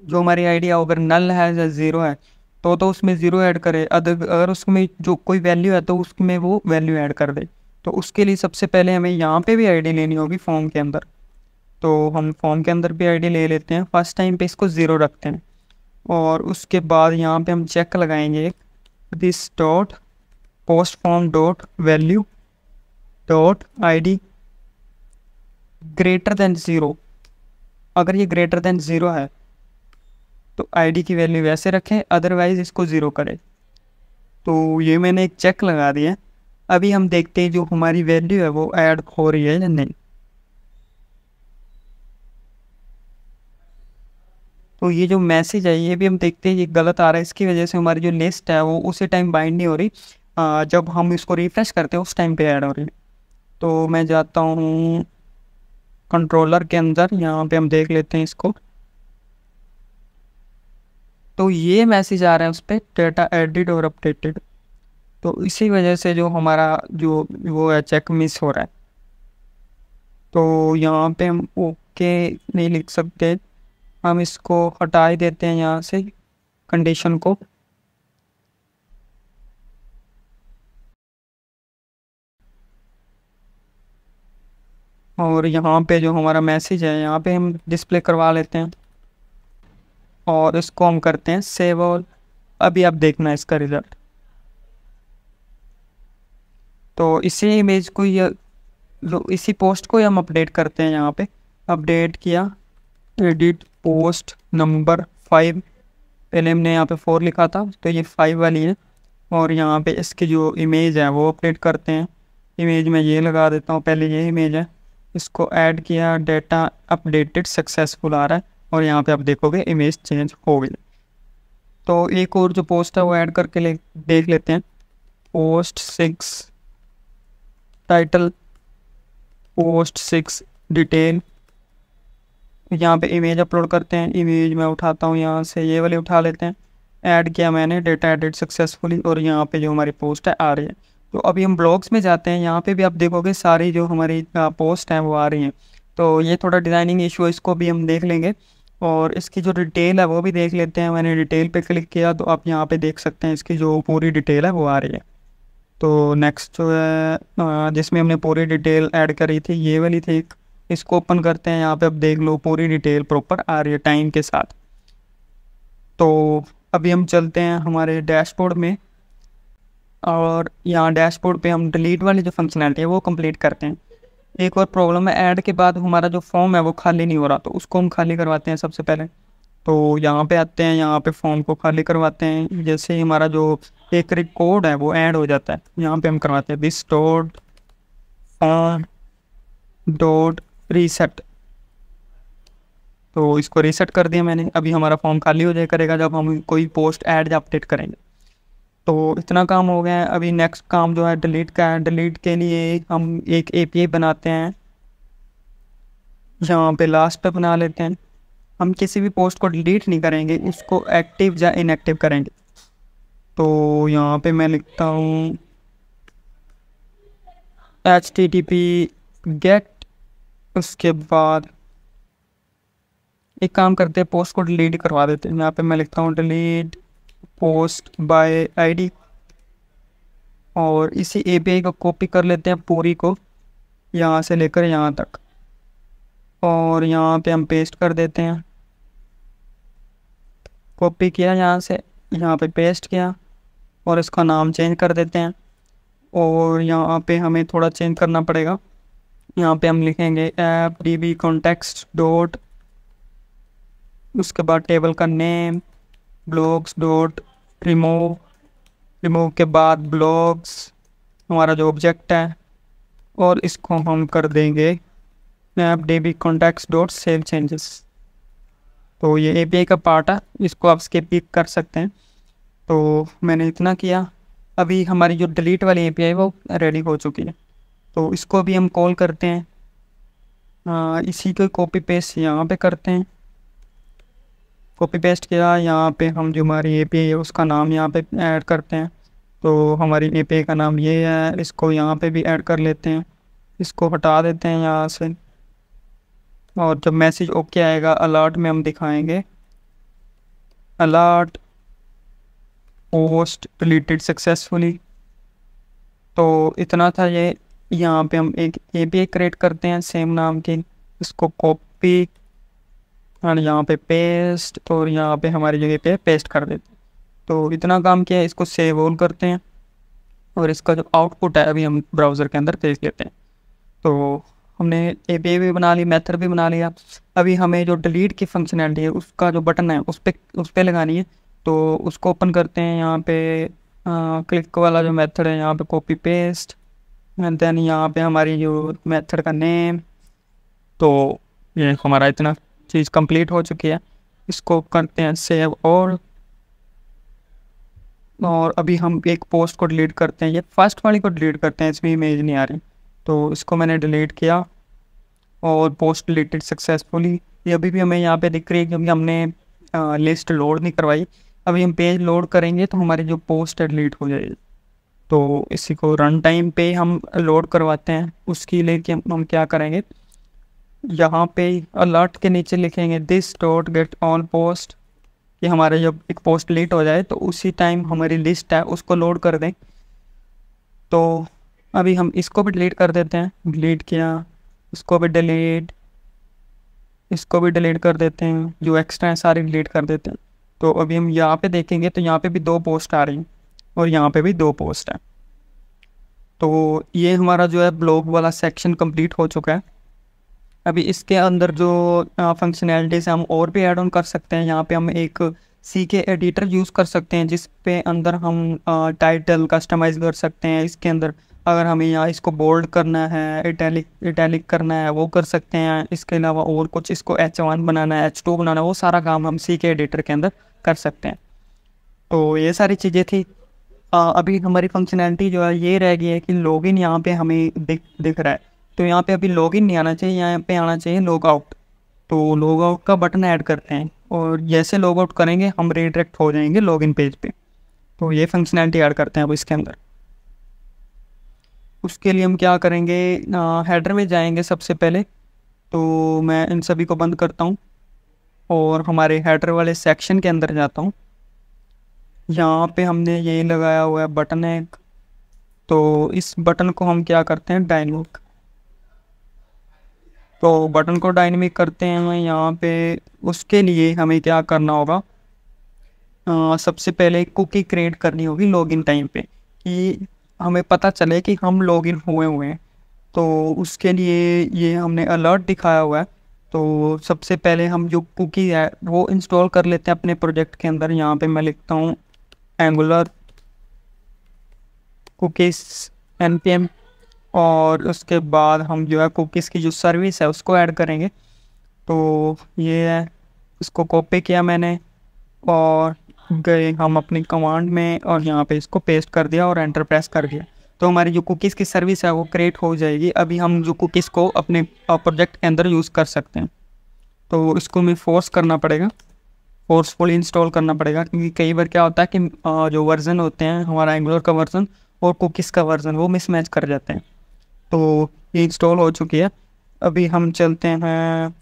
A: जो हमारी आईडी अगर नल है या 0 है तो उसमें 0 ऐड करे, अगर उसमें जो कोई वैल्यू है तो उसमें वो वैल्यू ऐड कर दे। तो उसके लिए सबसे पहले हमें यहाँ पे भी आईडी लेनी होगी फॉर्म के अंदर। तो हम फॉर्म के अंदर भी आईडी ले लेते हैं। फर्स्ट टाइम पे इसको 0 रखते हैं, और उसके बाद यहाँ पे हम चेक लगाएंगे this dot post form dot value dot ID greater than 0। अगर ये ग्रेटर देन 0 है तो आईडी की वैल्यू वैसे रखें, अदरवाइज इसको 0 करें। तो ये मैंने एक चेक लगा दिया। अभी हम देखते हैं जो हमारी वैल्यू है वो ऐड हो रही है या नहीं। तो ये जो मैसेज है ये भी हम देखते हैं ये गलत आ रहा है। इसकी वजह से हमारी जो लिस्ट है वो उसी टाइम बाइंड नहीं हो रही, जब हम इसको रिफ्रेश करते हैं उस टाइम पे ऐड हो रही है। तो मैं जाता हूँ कंट्रोलर के अंदर, यहाँ पे हम देख लेते हैं इसको। तो ये मैसेज आ रहा है उस पर डेटा एडिट और अपडेटेड। तो इसी वजह से जो हमारा जो वो है चेक मिस हो रहा है। तो यहाँ पे हम ओके नहीं लिख सकते, हम इसको हटा ही देते हैं यहाँ से कंडीशन को। और यहाँ पे जो हमारा मैसेज है यहाँ पे हम डिस्प्ले करवा लेते हैं, और इसको हम करते हैं सेव ऑल। अभी आप देखना इसका रिज़ल्ट। तो इसी इमेज को इसी पोस्ट को हम अपडेट करते हैं। यहाँ पे अपडेट किया, एडिट पोस्ट नंबर 5, पहले हमने यहाँ पे 4 लिखा था तो ये 5 वाली है। और यहाँ पे इसकी जो इमेज है वो अपडेट करते हैं। इमेज में ये लगा देता हूँ, पहले ये इमेज है, इसको ऐड किया, डेटा अपडेटेड सक्सेसफुल आ रहा है। और यहाँ पे आप देखोगे इमेज चेंज हो गई। तो एक और जो पोस्ट है वो ऐड करके देख लेते हैं। पोस्ट 6 टाइटल, पोस्ट 6 डिटेल, यहाँ पे इमेज अपलोड करते हैं। इमेज मैं उठाता हूँ यहाँ से, ये वाली उठा लेते हैं। ऐड किया मैंने, डेटा एडिट सक्सेसफुली, और यहाँ पे जो हमारी पोस्ट है आ रही है। तो अभी हम ब्लॉग्स में जाते हैं, यहाँ पे भी आप देखोगे सारी जो हमारी पोस्ट हैं वो आ रही हैं। तो ये थोड़ा डिज़ाइनिंग इशू है, इसको भी हम देख लेंगे, और इसकी जो डिटेल है वो भी देख लेते हैं। मैंने डिटेल पे क्लिक किया तो आप यहाँ पे देख सकते हैं इसकी जो पूरी डिटेल है वो आ रही है। तो नेक्स्ट जो है जिसमें हमने पूरी डिटेल ऐड करी थी, ये वाली थी, इसको ओपन करते हैं। यहाँ पे आप देख लो पूरी डिटेल प्रॉपर आ रही है टाइम के साथ। तो अभी हम चलते हैं हमारे डैशबोर्ड में, और यहाँ डैशबोर्ड पे हम डिलीट वाली जो फंक्शनैलिटी है वो कंप्लीट करते हैं। एक और प्रॉब्लम है, ऐड के बाद हमारा जो फॉर्म है वो खाली नहीं हो रहा, तो उसको हम खाली करवाते हैं सबसे पहले। तो यहाँ पे आते हैं, यहाँ पे फॉर्म को खाली करवाते हैं। जैसे ही हमारा जो एक रिकॉर्ड है वो ऐड हो जाता है, यहाँ पे हम करवाते हैं this dot form dot reset. तो इसको रीसेट कर दिया मैंने। अभी हमारा फॉर्म खाली हो जाए करेगा जब हम कोई पोस्ट ऐड या अपडेट करेंगे। तो इतना काम हो गया है। अभी नेक्स्ट काम जो है डिलीट का है। डिलीट के लिए हम एक एपीआई बनाते हैं, यहाँ पे लास्ट पे बना लेते हैं। हम किसी भी पोस्ट को डिलीट नहीं करेंगे, उसको एक्टिव या इनएक्टिव करेंगे। तो यहाँ पे मैं लिखता हूँ HTTP गेट, उसके बाद एक काम करते हैं, पोस्ट को डिलीट करवा देते हैं। यहाँ पे मैं लिखता हूँ डिलीट पोस्ट बाय आईडी, और इसी एपीआई को कॉपी कर लेते हैं पूरी को, यहाँ से लेकर यहाँ तक, और यहाँ पे हम पेस्ट कर देते हैं। कॉपी किया यहाँ से, यहाँ पे पेस्ट किया, और इसका नाम चेंज कर देते हैं। और यहाँ पे हमें थोड़ा चेंज करना पड़ेगा। यहाँ पे हम लिखेंगे ऐप DB कॉन्टेक्स्ट डॉट, उसके बाद टेबल का name blogs dot remove, remove के बाद ब्लॉग्स हमारा जो ऑब्जेक्ट है, और इसको हम कर देंगे app DB context dot save changes. तो ये एपीआई का पार्ट है, इसको आप स्किप भी कर सकते हैं। तो मैंने इतना किया। अभी हमारी जो डिलीट वाली एपीआई वो रेडी हो चुकी है, तो इसको भी हम कॉल करते हैं। इसी को कॉपी पेस्ट यहाँ पे करते हैं। कॉपी पेस्ट किया, यहाँ पे हम जो हमारी एपीआई है उसका नाम यहाँ पे ऐड करते हैं। तो हमारी एपीआई का नाम ये है, इसको यहाँ पे भी ऐड कर लेते हैं। इसको हटा देते हैं यहाँ से, और जब मैसेज ओके आएगा अलर्ट में हम दिखाएंगे अलर्ट पोस्ट डिलीटेड सक्सेसफुली। तो इतना था ये। यहाँ पे हम एक एपीआई क्रिएट करते हैं सेम नाम की, इसको कॉपी और यहाँ पे पेस्ट, और यहाँ पे हमारी जगह पे पेस्ट कर देते हैं। तो इतना काम किया है, इसको सेव ऑल करते हैं, और इसका जो आउटपुट है अभी हम ब्राउज़र के अंदर भेज देते हैं। तो हमने एपीआई भी बना ली, मेथड भी बना लिया। अभी हमें जो डिलीट की फंक्शनैलिटी है उसका जो बटन है उस पर लगानी है। तो उसको ओपन करते हैं, यहाँ पे क्लिक वाला जो मेथड है, यहाँ पे कॉपी पेस्ट, एंड देन यहाँ पे हमारी जो मेथड का नेम। तो ये हमारा इतना चीज़ कंप्लीट हो चुकी है। इसको करते हैं सेव, और अभी हम एक पोस्ट को डिलीट करते हैं। ये फर्स्ट वाली को डिलीट करते हैं, इसमें इमेज नहीं आ रही। तो इसको मैंने डिलीट किया, और पोस्ट डिलीटेड सक्सेसफुली। ये अभी भी हमें यहाँ पे दिख रही है क्योंकि हमने लिस्ट लोड नहीं करवाई। अभी हम पेज लोड करेंगे तो हमारी जो पोस्ट है डिलीट हो जाएगी। तो इसी को रन टाइम पे हम लोड करवाते हैं। उसके लिए कि हम क्या करेंगे, यहाँ पे अलर्ट के नीचे लिखेंगे this dot get on post, कि हमारे जब एक पोस्ट डिलीट हो जाए तो उसी टाइम हमारी लिस्ट है उसको लोड कर दें। तो अभी हम इसको भी डिलीट कर देते हैं। डिलीट किया, इसको भी डिलीट, इसको भी डिलीट कर देते हैं, जो एक्स्ट्रा है सारी डिलीट कर देते हैं। तो अभी हम यहाँ पे देखेंगे तो यहाँ पे भी 2 पोस्ट आ रही हैं, और यहाँ पे भी 2 पोस्ट है। तो ये हमारा जो है ब्लॉग वाला सेक्शन कंप्लीट हो चुका है। अभी इसके अंदर जो फंक्शनैलिटीज़ हम और भी ऐड ऑन कर सकते हैं। यहाँ पे हम एक CK एडिटर यूज़ कर सकते हैं, जिस पे अंदर हम टाइटल कस्टमाइज़ कर सकते हैं। इसके अंदर अगर हमें यहाँ इसको बोल्ड करना है, इटैलिक करना है, वो कर सकते हैं। इसके अलावा और कुछ इसको H1 बनाना है, H2 बनाना है, वो सारा काम हम CK एडिटर के अंदर कर सकते हैं। तो ये सारी चीज़ें थी। अभी हमारी फंक्शनैलिटी जो है ये रह गई है कि लॉगिन यहाँ पे हमें दिख रहा है। तो यहाँ पे अभी लॉगिन नहीं आना चाहिए, यहाँ पे आना चाहिए लॉग आउट। तो लॉग आउट का बटन ऐड करते हैं और जैसे लॉग आउट करेंगे हम रीडायरेक्ट हो जाएंगे लॉगिन पेज पे। तो ये फंक्शनैलिटी ऐड करते हैं अब इसके अंदर। उसके लिए हम क्या करेंगे, हेडर में जाएंगे सबसे पहले। तो मैं इन सभी को बंद करता हूँ और हमारे हेडर वाले सेक्शन के अंदर जाता हूँ। यहाँ पे हमने ये लगाया हुआ है बटन है एक। तो इस बटन को हम क्या करते हैं, डायनेमिक। तो बटन को डायनेमिक करते हैं यहाँ पे। उसके लिए हमें क्या करना होगा, सबसे पहले कुकी क्रिएट करनी होगी लॉगिन टाइम पे, कि हमें पता चले कि हम लॉगिन हुए हैं। तो उसके लिए ये हमने अलर्ट दिखाया हुआ है। तो सबसे पहले हम जो कुकी है वो इंस्टॉल कर लेते हैं अपने प्रोजेक्ट के अंदर। यहाँ पे मैं लिखता हूँ एंगुलर कुकीज़ npm, और उसके बाद हम जो है कुकीज़ की जो सर्विस है उसको ऐड करेंगे। तो ये है, इसको कॉपी किया मैंने और गए हम अपनी कमांड में और यहाँ पे इसको पेस्ट कर दिया और एंटर प्रेस कर दिया। तो हमारी जो कुकीज़ की सर्विस है वो क्रिएट हो जाएगी। अभी हम जो कुकीज़ को अपने प्रोजेक्ट के अंदर यूज़ कर सकते हैं। तो इसको हमें फोर्स करना पड़ेगा, फोर्सफुली इंस्टॉल करना पड़ेगा, क्योंकि कई बार क्या होता है कि जो वर्जन होते हैं हमारा एंगुलर का वर्जन और कुकीज़ का वर्जन वो मिसमैच कर जाते हैं। तो ये इंस्टॉल हो चुकी है। अभी हम चलते हैं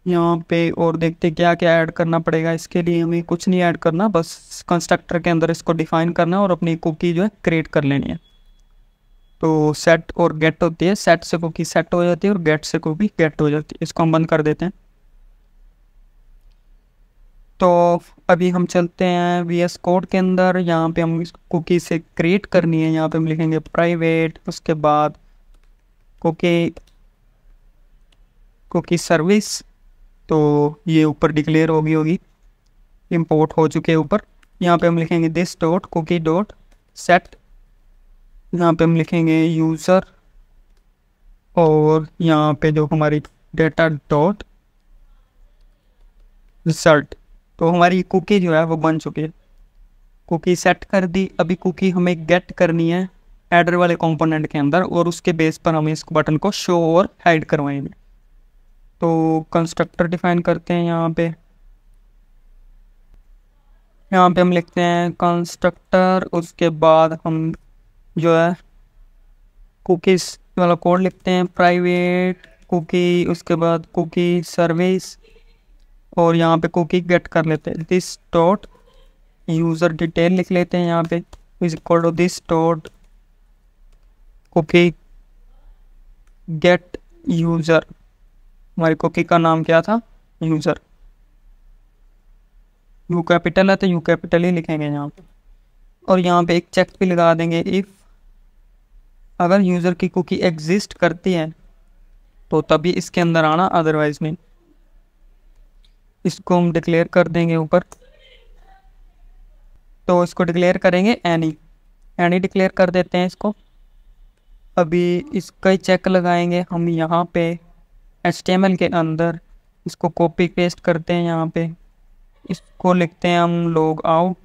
A: यहाँ पे और देखते क्या क्या ऐड करना पड़ेगा। इसके लिए हमें कुछ नहीं ऐड करना, बस कंस्ट्रक्टर के अंदर इसको डिफाइन करना और अपनी कुकी जो है क्रिएट कर लेनी है। तो सेट और गेट होती है, सेट से कुकी सेट हो जाती है और गेट से कुकी गेट हो जाती है। इसको हम बंद कर देते हैं। तो अभी हम चलते हैं VS कोड के अंदर। यहाँ पे हम कुकी से क्रिएट करनी है। यहाँ पे हम लिखेंगे प्राइवेट, उसके बाद कुकी सर्विस। तो ये ऊपर डिक्लेयर होगी इंपोर्ट हो चुके ऊपर। यहाँ पे हम लिखेंगे this dot cookie dot set. यहाँ पे हम लिखेंगे यूज़र और यहाँ पे जो हमारी डेटा डॉट रिजल्ट। तो हमारी कुकी जो है वो बन चुकी है। कुकी सेट कर दी। अभी कुकी हमें गेट करनी है एडर वाले कंपोनेंट के अंदर और उसके बेस पर हम इस बटन को शो और हाइड करवाएंगे। तो कंस्ट्रक्टर डिफाइन करते हैं यहाँ पे हम लिखते हैं कंस्ट्रक्टर। उसके बाद हम जो है कुकीज़ वाला कोड लिखते हैं प्राइवेट कुकी, उसके बाद कुकी सर्विस और यहाँ पे कुकी गेट कर लेते हैं। दिस डॉट यूज़र डिटेल लिख लेते हैं यहाँ पे is equal to this dot cookie get user. हमारी कुकी का नाम क्या था, यूज़र। यू कैपिटल है तो यू कैपिटल ही लिखेंगे यहाँ पे। और यहाँ पे एक चेक भी लगा देंगे, इफ़ अगर यूज़र की कुकी एग्जिस्ट करती है तो तभी इसके अंदर आना, अदरवाइज नहीं। इसको हम डिक्लेयर कर देंगे ऊपर। तो इसको डिक्लेयर करेंगे एनी डिक्लेयर कर देते हैं इसको। अभी इसका ही चेक लगाएंगे हम यहाँ पे HTML के अंदर। इसको कॉपी पेस्ट करते हैं यहाँ पे। इसको लिखते हैं हम लॉग आउट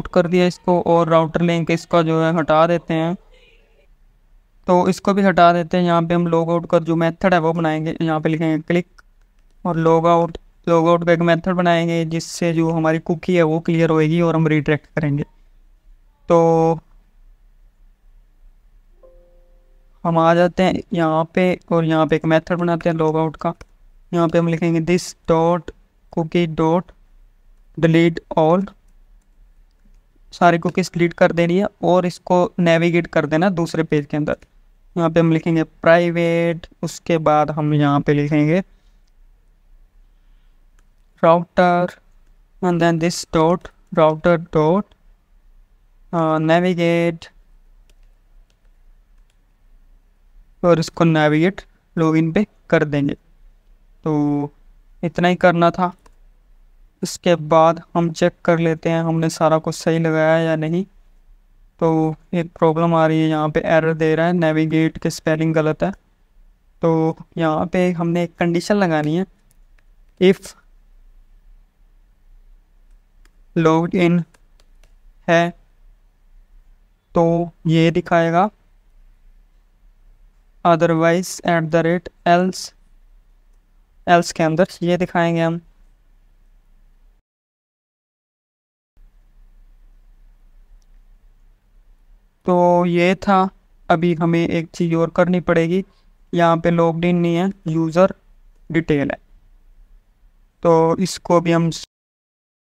A: कर दिया इसको और राउटर लिंक इसका जो है हटा देते हैं। तो इसको भी हटा देते हैं। यहाँ पे हम लॉग आउट का जो मेथड है वो बनाएंगे। यहाँ पे लिखेंगे क्लिक और लॉग आउट का एक मेथड बनाएंगे जिससे जो हमारी कुकी है वो क्लियर होएगी और हम रिडायरेक्ट करेंगे। तो हम आ जाते हैं यहाँ पे और यहाँ पे एक मेथड बनाते हैं लॉग आउट का। यहाँ पे हम लिखेंगे this dot cookie dot delete all. सारी कुकीज़ डिलीट कर देनी है और इसको नेविगेट कर देना दूसरे पेज के अंदर। यहाँ पे हम लिखेंगे प्राइवेट, उसके बाद हम यहाँ पे लिखेंगे router and then this dot router dot navigate और इसको नेविगेट लॉगिन पे कर देंगे। तो इतना ही करना था। इसके बाद हम चेक कर लेते हैं हमने सारा कुछ सही लगाया या नहीं। तो एक प्रॉब्लम आ रही है, यहाँ पे एरर दे रहा है, नेविगेट के स्पेलिंग गलत है। तो यहाँ पे हमने एक कंडीशन लगानी है, इफ़ लॉग्ड इन है तो ये दिखाएगा, अदरवाइज @ एल्स, एल्स के अंदर ये दिखाएंगे हम। तो ये था। अभी हमें एक चीज़ और करनी पड़ेगी, यहाँ पे लॉग्ड इन नहीं है, यूज़र डिटेल है। तो इसको भी हम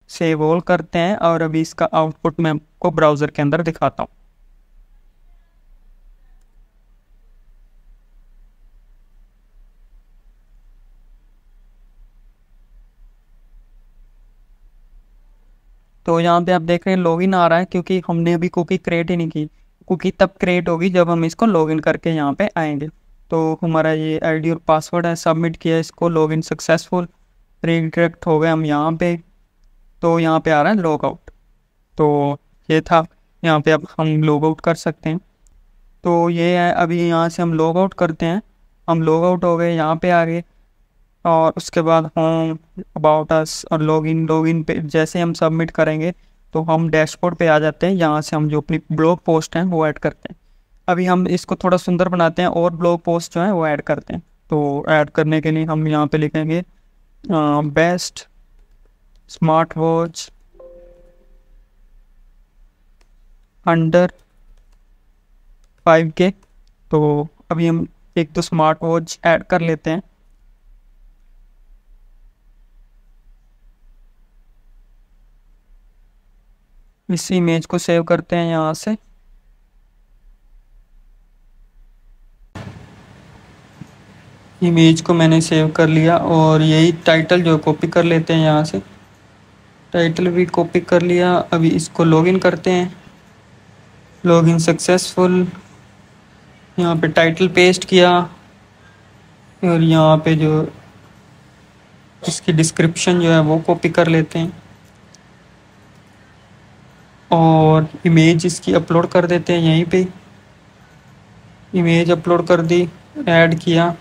A: सेव ऑल करते हैं और अभी इसका आउटपुट मैं आपको ब्राउज़र के अंदर दिखाता हूँ। तो यहाँ पे आप देख रहे हैं लॉगिन आ रहा है, क्योंकि हमने अभी कुकी क्रिएट ही नहीं की। कुकी तब क्रिएट होगी जब हम इसको लॉगिन करके यहाँ पे आएंगे। तो हमारा ये आईडी और पासवर्ड है, सबमिट किया इसको, लॉगिन सक्सेसफुल, रिडायरेक्ट हो गए हम यहाँ पे। तो यहाँ पे आ रहा है लॉग आउट। तो ये था, यहाँ पे अब हम लॉग आउट कर सकते हैं। तो ये है, अभी यहाँ से हम लॉग आउट करते हैं। हम लॉग आउट हो गए, यहाँ पे आ गए और उसके बाद होम, अबाउट अस और लॉगिन पे जैसे हम सबमिट करेंगे तो हम डैशबोर्ड पे आ जाते हैं। यहाँ से हम जो अपनी ब्लॉग पोस्ट हैं वो ऐड करते हैं। अभी हम इसको थोड़ा सुंदर बनाते हैं और ब्लॉग पोस्ट जो है वो ऐड करते हैं। तो ऐड करने के लिए हम यहाँ पे लिखेंगे best smart watch under 5K। तो अभी हम एक दो स्मार्ट वॉच ऐड कर लेते हैं। इस इमेज को सेव करते हैं यहाँ से। इमेज को मैंने सेव कर लिया और यही टाइटल जो कॉपी कर लेते हैं, यहाँ से टाइटल भी कॉपी कर लिया। अभी इसको लॉगिन करते हैं, लॉगिन सक्सेसफुल। यहाँ पे टाइटल पेस्ट किया और यहाँ पे जो इसकी डिस्क्रिप्शन जो है वो कॉपी कर लेते हैं और इमेज इसकी अपलोड कर देते हैं यहीं पे। इमेज अपलोड कर दी, ऐड किया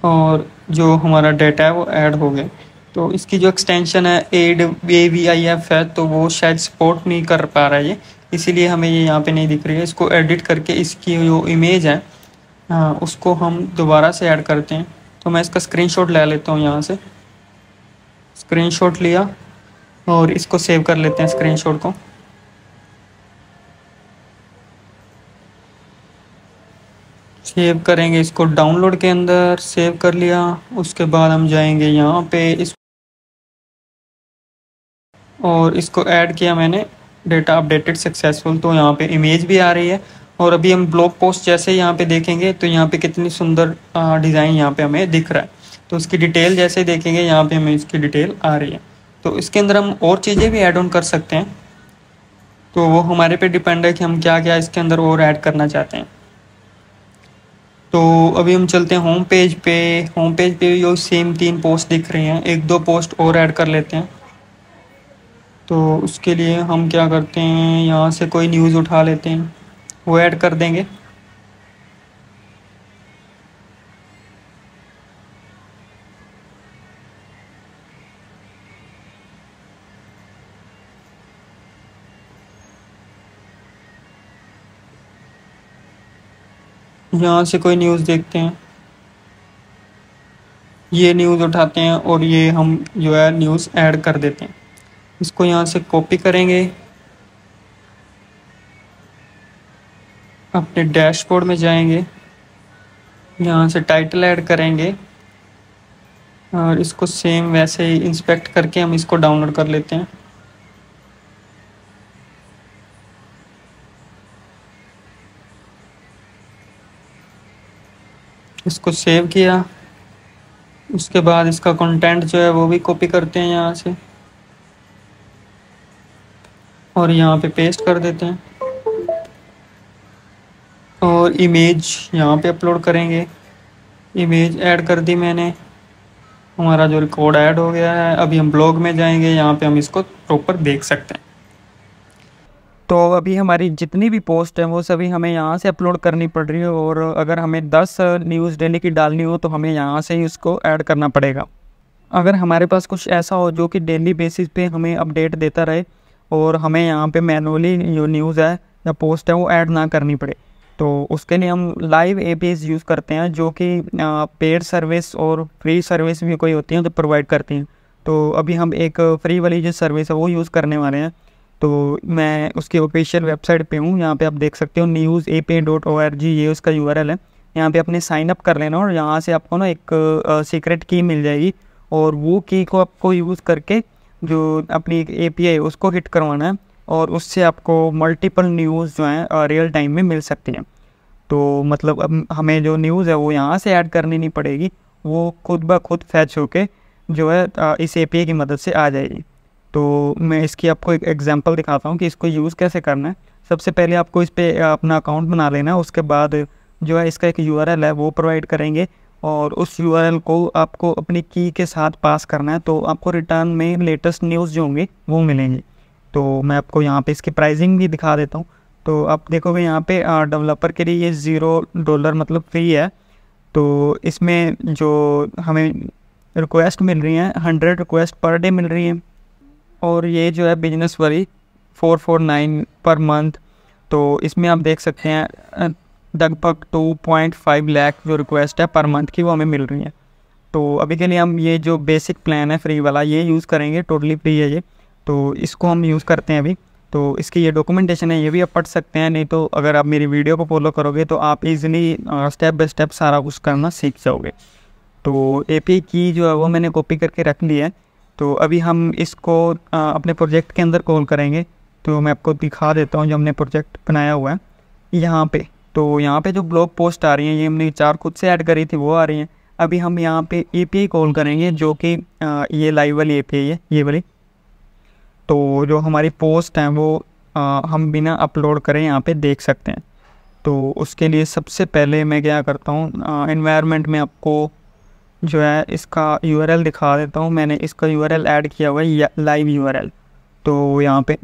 A: और जो हमारा डाटा है वो ऐड हो गया। तो इसकी जो एक्सटेंशन है AVIF है, तो वो शायद सपोर्ट नहीं कर पा रहा है ये, इसीलिए हमें ये यहाँ पे नहीं दिख रही है। इसको एडिट करके इसकी जो इमेज है उसको हम दोबारा से ऐड करते हैं। तो मैं इसका स्क्रीनशॉट ले लेता हूँ, यहाँ से स्क्रीनशॉट लिया और इसको सेव कर लेते हैं स्क्रीनशॉट को। सेव करेंगे इसको डाउनलोड के अंदर, सेव कर लिया। उसके बाद हम जाएंगे यहाँ पे इस और इसको ऐड किया मैंने, डेटा अपडेटेड सक्सेसफुल। तो यहाँ पे इमेज भी आ रही है और अभी हम ब्लॉग पोस्ट जैसे यहाँ पे देखेंगे तो यहाँ पे कितनी सुंदर डिज़ाइन यहाँ पे हमें दिख रहा है। तो इसकी डिटेल जैसे देखेंगे यहाँ पे हमें इसकी डिटेल आ रही है। तो इसके अंदर हम और चीज़ें भी ऐड ऑन कर सकते हैं, तो वो हमारे पे डिपेंड है कि हम क्या क्या इसके अंदर और ऐड करना चाहते हैं। तो अभी हम चलते हैं होम पेज पे। होम पेज पे यो सेम 3 पोस्ट दिख रही हैं, एक दो पोस्ट और ऐड कर लेते हैं। तो उसके लिए हम क्या करते हैं, यहाँ से कोई न्यूज़ उठा लेते हैं, वो ऐड कर देंगे। यहाँ से कोई न्यूज़ देखते हैं, ये न्यूज़ उठाते हैं और ये हम जो है न्यूज़ ऐड कर देते हैं। इसको यहाँ से कॉपी करेंगे, अपने डैशबोर्ड में जाएंगे, यहाँ से टाइटल ऐड करेंगे और इसको सेम वैसे ही इंस्पेक्ट करके हम इसको डाउनलोड कर लेते हैं। इसको सेव किया, उसके बाद इसका कंटेंट जो है वो भी कॉपी करते हैं यहाँ से और यहाँ पे पेस्ट कर देते हैं और इमेज यहाँ पे अपलोड करेंगे। इमेज ऐड कर दी मैंने, हमारा जो रिकॉर्ड ऐड हो गया है। अभी हम ब्लॉग में जाएंगे, यहाँ पे हम इसको प्रॉपर देख सकते हैं। तो अभी हमारी जितनी भी पोस्ट है वो सभी हमें यहाँ से अपलोड करनी पड़ रही है, और अगर हमें 10 न्यूज़ डेली की डालनी हो तो हमें यहाँ से ही उसको ऐड करना पड़ेगा। अगर हमारे पास कुछ ऐसा हो जो कि डेली बेसिस पे हमें अपडेट देता रहे और हमें यहाँ पे मैनुअली जो न्यूज़ है या पोस्ट है वो ऐड ना करनी पड़े, तो उसके लिए हम लाइव एपीआईज यूज़ करते हैं, जो कि पेड सर्विस और फ्री सर्विस भी कोई होती हैं तो प्रोवाइड करती हैं। तो अभी हम एक फ्री वाली जो सर्विस है वो यूज़ करने वाले हैं। तो मैं उसकी ऑफिशियल वेबसाइट पे हूँ, यहाँ पे आप देख सकते हो newsapi.org, ये उसका यूआरएल है। यहाँ पे अपने साइन अप कर लेना और यहाँ से आपको ना एक सीक्रेट की मिल जाएगी, और वो की को आपको यूज़ करके जो अपनी एपीआई उसको हिट करवाना है, और उससे आपको मल्टीपल न्यूज़ जो हैं रियल टाइम में मिल सकती हैं। तो मतलब अब हमें जो न्यूज़ है वो यहाँ से ऐड करनी नहीं पड़ेगी, वो खुद ब खुद फैच होके जो है इस एपीआई की मदद से आ जाएगी। तो मैं इसकी आपको एक एग्जांपल दिखाता हूँ कि इसको यूज़ कैसे करना है। सबसे पहले आपको इस पर अपना अकाउंट बना लेना है, उसके बाद जो है इसका एक यूआरएल है वो प्रोवाइड करेंगे, और उस यूआरएल को आपको अपनी की के साथ पास करना है, तो आपको रिटर्न में लेटेस्ट न्यूज़ जो होंगे वो मिलेंगी। तो मैं आपको यहाँ पे इसकी प्राइसिंग भी दिखा देता हूँ। तो आप देखोगे यहाँ पे डेवलपर के लिए ये $0 मतलब फ्री है। तो इसमें जो हमें रिक्वेस्ट मिल रही हैं 100 रिक्वेस्ट पर डे मिल रही हैं, और ये जो है बिजनेस वाली 449 पर मंथ। तो इसमें आप देख सकते हैं लगभग 2.5 लाख जो रिक्वेस्ट है पर मंथ की वो हमें मिल रही है। तो अभी के लिए हम ये जो बेसिक प्लान है फ्री वाला ये यूज़ करेंगे, टोटली फ्री है ये, तो इसको हम यूज़ करते हैं अभी। तो इसकी ये डॉक्यूमेंटेशन है, ये भी आप पढ़ सकते हैं, नहीं तो अगर आप मेरी वीडियो को फॉलो करोगे तो आप इजीली स्टेप बाय स्टेप सारा कुछ करना सीख जाओगे। तो एपीआई की जो है वो मैंने कॉपी करके रख ली है। तो अभी हम इसको अपने प्रोजेक्ट के अंदर कॉल करेंगे। तो मैं आपको दिखा देता हूँ जो हमने प्रोजेक्ट बनाया हुआ है यहाँ पे। तो यहाँ पे जो ब्लॉग पोस्ट आ रही हैं ये हमने 4 खुद से ऐड करी थी वो आ रही हैं। अभी हम यहाँ पे एपीआई कॉल करेंगे, जो कि ये लाइव वाली एपीआई है, ये वाली। तो जो हमारी पोस्ट हैं वो हम बिना अपलोड करें यहाँ पे देख सकते हैं। तो उसके लिए सबसे पहले मैं क्या करता हूँ, एनवायरनमेंट में आपको जो है इसका यूआरएल दिखा देता हूँ। मैंने इसका यूआरएल ऐड किया हुआ है लाइव यूआरएल। तो यहाँ पे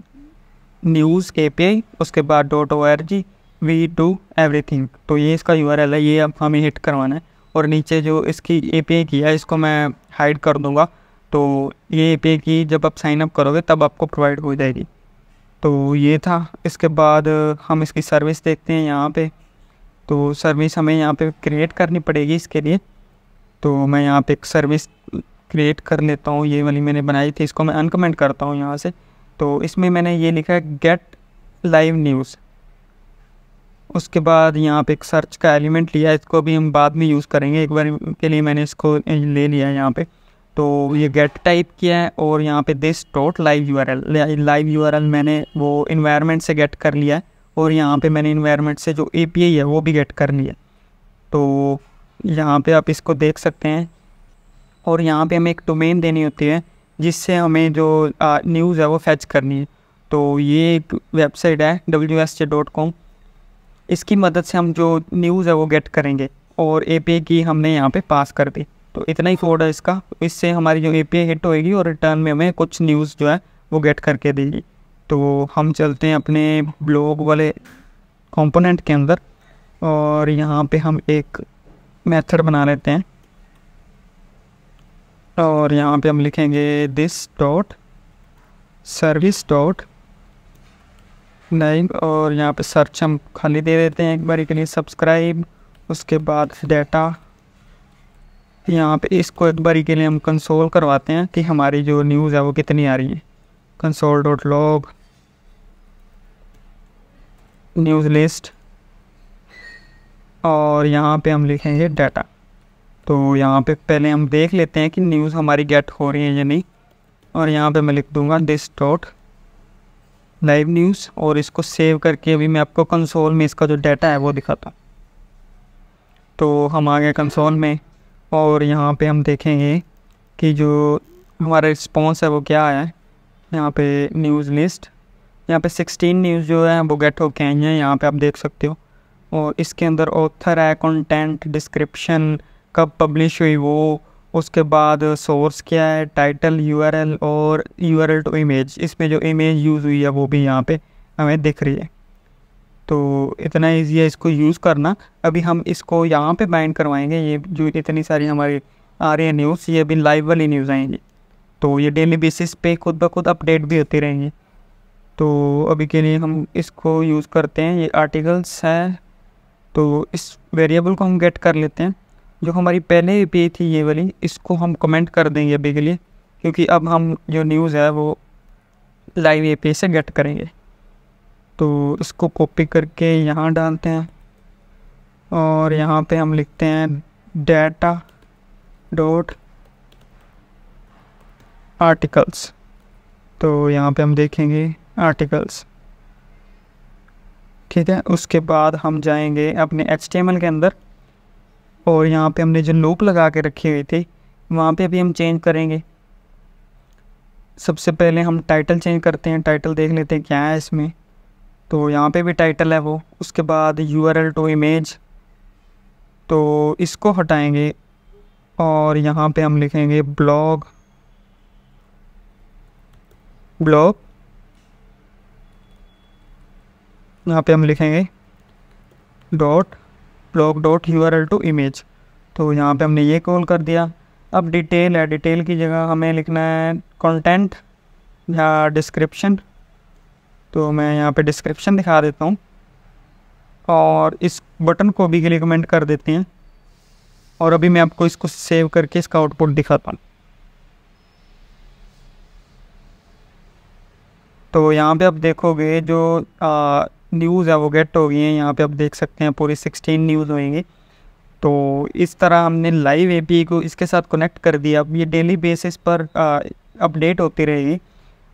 A: न्यूज़ एपीआई, उसके बाद .org v2 एवरीथिंग, तो ये इसका यूआरएल है, ये अब हमें हिट करवाना है। और नीचे जो इसकी एपीआई की है इसको मैं हाइड कर दूँगा। तो ये एपीआई की जब आप साइन अप करोगे तब आपको प्रोवाइड हो जाएगी। तो ये था। इसके बाद हम इसकी सर्विस देखते हैं यहाँ पे। तो सर्विस हमें यहाँ पे क्रिएट करनी पड़ेगी इसके लिए। तो मैं यहाँ पे एक सर्विस क्रिएट कर लेता हूँ, ये वाली मैंने बनाई थी, इसको मैं अनकमेंट करता हूँ यहाँ से। तो इसमें मैंने ये लिखा है गेट लाइव न्यूज़। उसके बाद यहाँ पे एक सर्च का एलिमेंट लिया, इसको भी हम बाद में यूज़ करेंगे, एक बार के लिए मैंने इसको ले लिया है यहाँ पे। तो ये गेट टाइप किया है, और यहाँ पे दिस डॉट लाइव यूआरएल मैंने वो इन्वायरमेंट से गेट कर लिया है, और यहाँ पे मैंने इन्वायरमेंट से जो एपीआई है वो भी गेट कर लिया। तो यहाँ पे आप इसको देख सकते हैं, और यहाँ पे हमें एक डोमेन देनी होती है जिससे हमें जो न्यूज़ है वो फैच करनी है। तो ये एक वेबसाइट है wsj.com, इसकी मदद से हम जो न्यूज़ है वो गेट करेंगे, और एपीआई की हमने यहाँ पे पास कर दी। तो इतना ही कोड है इसका, इससे हमारी जो एपीआई हिट होएगी और रिटर्न में हमें कुछ न्यूज़ जो है वो गेट करके देगी। तो हम चलते हैं अपने ब्लॉग वाले कंपोनेंट के अंदर, और यहाँ पे हम एक मेथड बना लेते हैं, और यहाँ पे हम लिखेंगे this dot service dot live, और यहाँ पे सर्च हम खाली दे देते हैं एक बारी के लिए, सब्सक्राइब। उसके बाद डाटा, यहाँ पे इसको एक बारी के लिए हम कंसोल करवाते हैं कि हमारी जो न्यूज़ है वो कितनी आ रही है। Console dot log news list, और यहाँ पे हम लिखेंगे डाटा। तो यहाँ पे पहले हम देख लेते हैं कि न्यूज़ हमारी गेट हो रही है या नहीं, और यहाँ पे मैं लिख दूँगा दिस डॉट लाइव न्यूज़, और इसको सेव करके अभी मैं आपको कंसोल में इसका जो डाटा है वो दिखाता हूँ। तो हम आ गए कंसोल में, और यहाँ पे हम देखेंगे कि जो हमारा रिस्पॉन्स है वो क्या आया है। यहाँ पे न्यूज़ लिस्ट, यहाँ पे 16 न्यूज़ जो है वो गेट होके आई हैं, यहाँ पे आप देख सकते हो। और इसके अंदर ऑथर है, कंटेंट, डिस्क्रिप्शन, कब पब्लिश हुई वो, उसके बाद सोर्स क्या है, टाइटल, यूआरएल और यूआरएल टू इमेज। इसमें जो इमेज यूज़ हुई है वो भी यहाँ पे हमें दिख रही है। तो इतना इजी है इसको यूज़ करना। अभी हम इसको यहाँ पे बाइंड करवाएंगे। ये जो इतनी सारी हमारी आ रही है न्यूज़, ये अभी लाइव वाली न्यूज़ आएंगी, तो ये डेली बेसिस पे खुद ब खुद अपडेट भी होती रहेंगी। तो अभी के लिए हम इसको यूज़ करते हैं, ये आर्टिकल्स है, तो इस वेरिएबल को हम गेट कर लेते हैं। जो हमारी पहले एपीआई थी ये वाली, इसको हम कमेंट कर देंगे अभी के लिए, क्योंकि अब हम जो न्यूज़ है वो लाइव एपीआई से गेट करेंगे। तो इसको कॉपी करके यहाँ डालते हैं और यहाँ पे हम लिखते हैं डाटा डॉट आर्टिकल्स। तो यहाँ पे हम देखेंगे आर्टिकल्स, ठीक है। उसके बाद हम जाएंगे अपने HTML के अंदर और यहाँ पे हमने जो लूप लगा के रखी हुई थी वहाँ पे भी हम चेंज करेंगे। सबसे पहले हम टाइटल चेंज करते हैं, टाइटल देख लेते हैं क्या है इसमें। तो यहाँ पे भी टाइटल है वो। उसके बाद URL टू इमेज, तो इसको हटाएंगे और यहाँ पे हम लिखेंगे ब्लॉग यहाँ पे हम लिखेंगे blog dot URL to image. तो यहाँ पे हमने ये कॉल कर दिया। अब डिटेल है, डिटेल की जगह हमें लिखना है कंटेंट या डिस्क्रिप्शन। तो मैं यहाँ पे डिस्क्रिप्शन दिखा देता हूँ और इस बटन को भी के लिए कमेंट कर देते हैं। और अभी मैं आपको इसको सेव करके इसका आउटपुट दिखाता हूँ। तो यहाँ पे आप देखोगे जो न्यूज़ है वो गेट हो गई है। यहाँ पे आप देख सकते हैं पूरी 16 न्यूज़ होंगी। तो इस तरह हमने लाइव एपीआई को इसके साथ कनेक्ट कर दिया। अब ये डेली बेसिस पर अपडेट होती रहेगी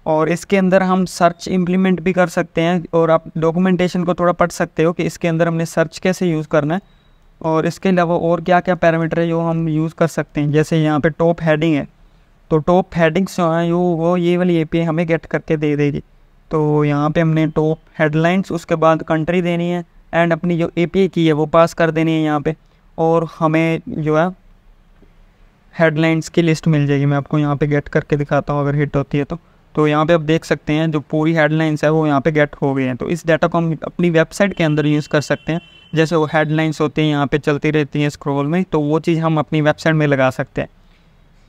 A: और इसके अंदर हम सर्च इम्प्लीमेंट भी कर सकते हैं और आप डॉक्यूमेंटेशन को थोड़ा पढ़ सकते हो कि इसके अंदर हमने सर्च कैसे यूज़ करना है और इसके अलावा और क्या क्या पैरामीटर है जो हम यूज़ कर सकते हैं। जैसे यहाँ पे टॉप हेडिंग है, तो टॉप हेडिंग्स जो हैं वो ये वाली एपीआई हमें गेट करके दे देगी। तो यहाँ पे हमने टॉप हेडलाइंस, उसके बाद कंट्री देनी है एंड अपनी जो एपीआई की है वो पास कर देनी है यहाँ पे, और हमें जो है हेडलाइंस की लिस्ट मिल जाएगी। मैं आपको यहाँ पे गेट करके दिखाता हूँ अगर हिट होती है तो यहाँ पे आप देख सकते हैं जो पूरी हेडलाइंस है वो यहाँ पे गेट हो गए हैं। तो इस डाटा को हम अपनी वेबसाइट के अंदर यूज़ कर सकते हैं। जैसे वो हेडलाइंस होती हैं यहाँ पे चलती रहती हैं स्क्रॉल में, तो वो चीज़ हम अपनी वेबसाइट में लगा सकते हैं।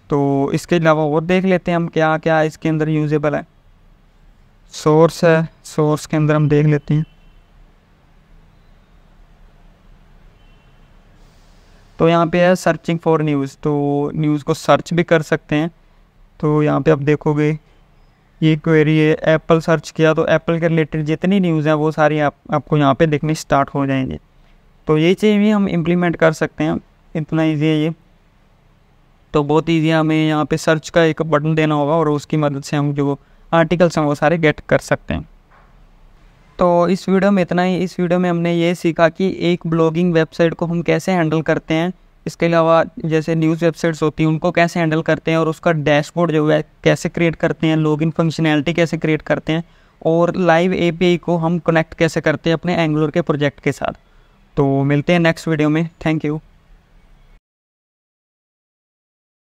A: तो इसके अलावा और देख लेते हैं हम क्या क्या इसके अंदर यूजेबल है। सोर्स है, सोर्स के अंदर हम देख लेते हैं। तो यहाँ पे है सर्चिंग फॉर न्यूज़, तो न्यूज़ को सर्च भी कर सकते हैं। तो यहाँ पे आप देखोगे ये क्वेरी है, एप्पल सर्च किया तो एप्पल के रिलेटेड जितनी न्यूज़ हैं वो सारी आपको यहाँ पे दिखनी स्टार्ट हो जाएंगी। तो ये चीज़ भी हम इम्प्लीमेंट कर सकते हैं, इतना ईजी है ये। तो बहुत ईजी है, हमें यहाँ पे सर्च का एक बटन देना होगा और उसकी मदद से हम जो आर्टिकल्स हैं वो सारे गेट कर सकते हैं। तो इस वीडियो में इतना ही। इस वीडियो में हमने ये सीखा कि एक ब्लॉगिंग वेबसाइट को हम कैसे हैंडल करते हैं, इसके अलावा जैसे न्यूज़ वेबसाइट्स होती हैं उनको कैसे हैंडल करते हैं और उसका डैशबोर्ड जो है कैसे क्रिएट करते हैं, लॉगिन फंक्शनैलिटी कैसे क्रिएट करते हैं और लाइव एपीआई को हम कनेक्ट कैसे करते हैं अपने एंगुलर के प्रोजेक्ट के साथ। तो मिलते हैं नेक्स्ट वीडियो में। Thank you.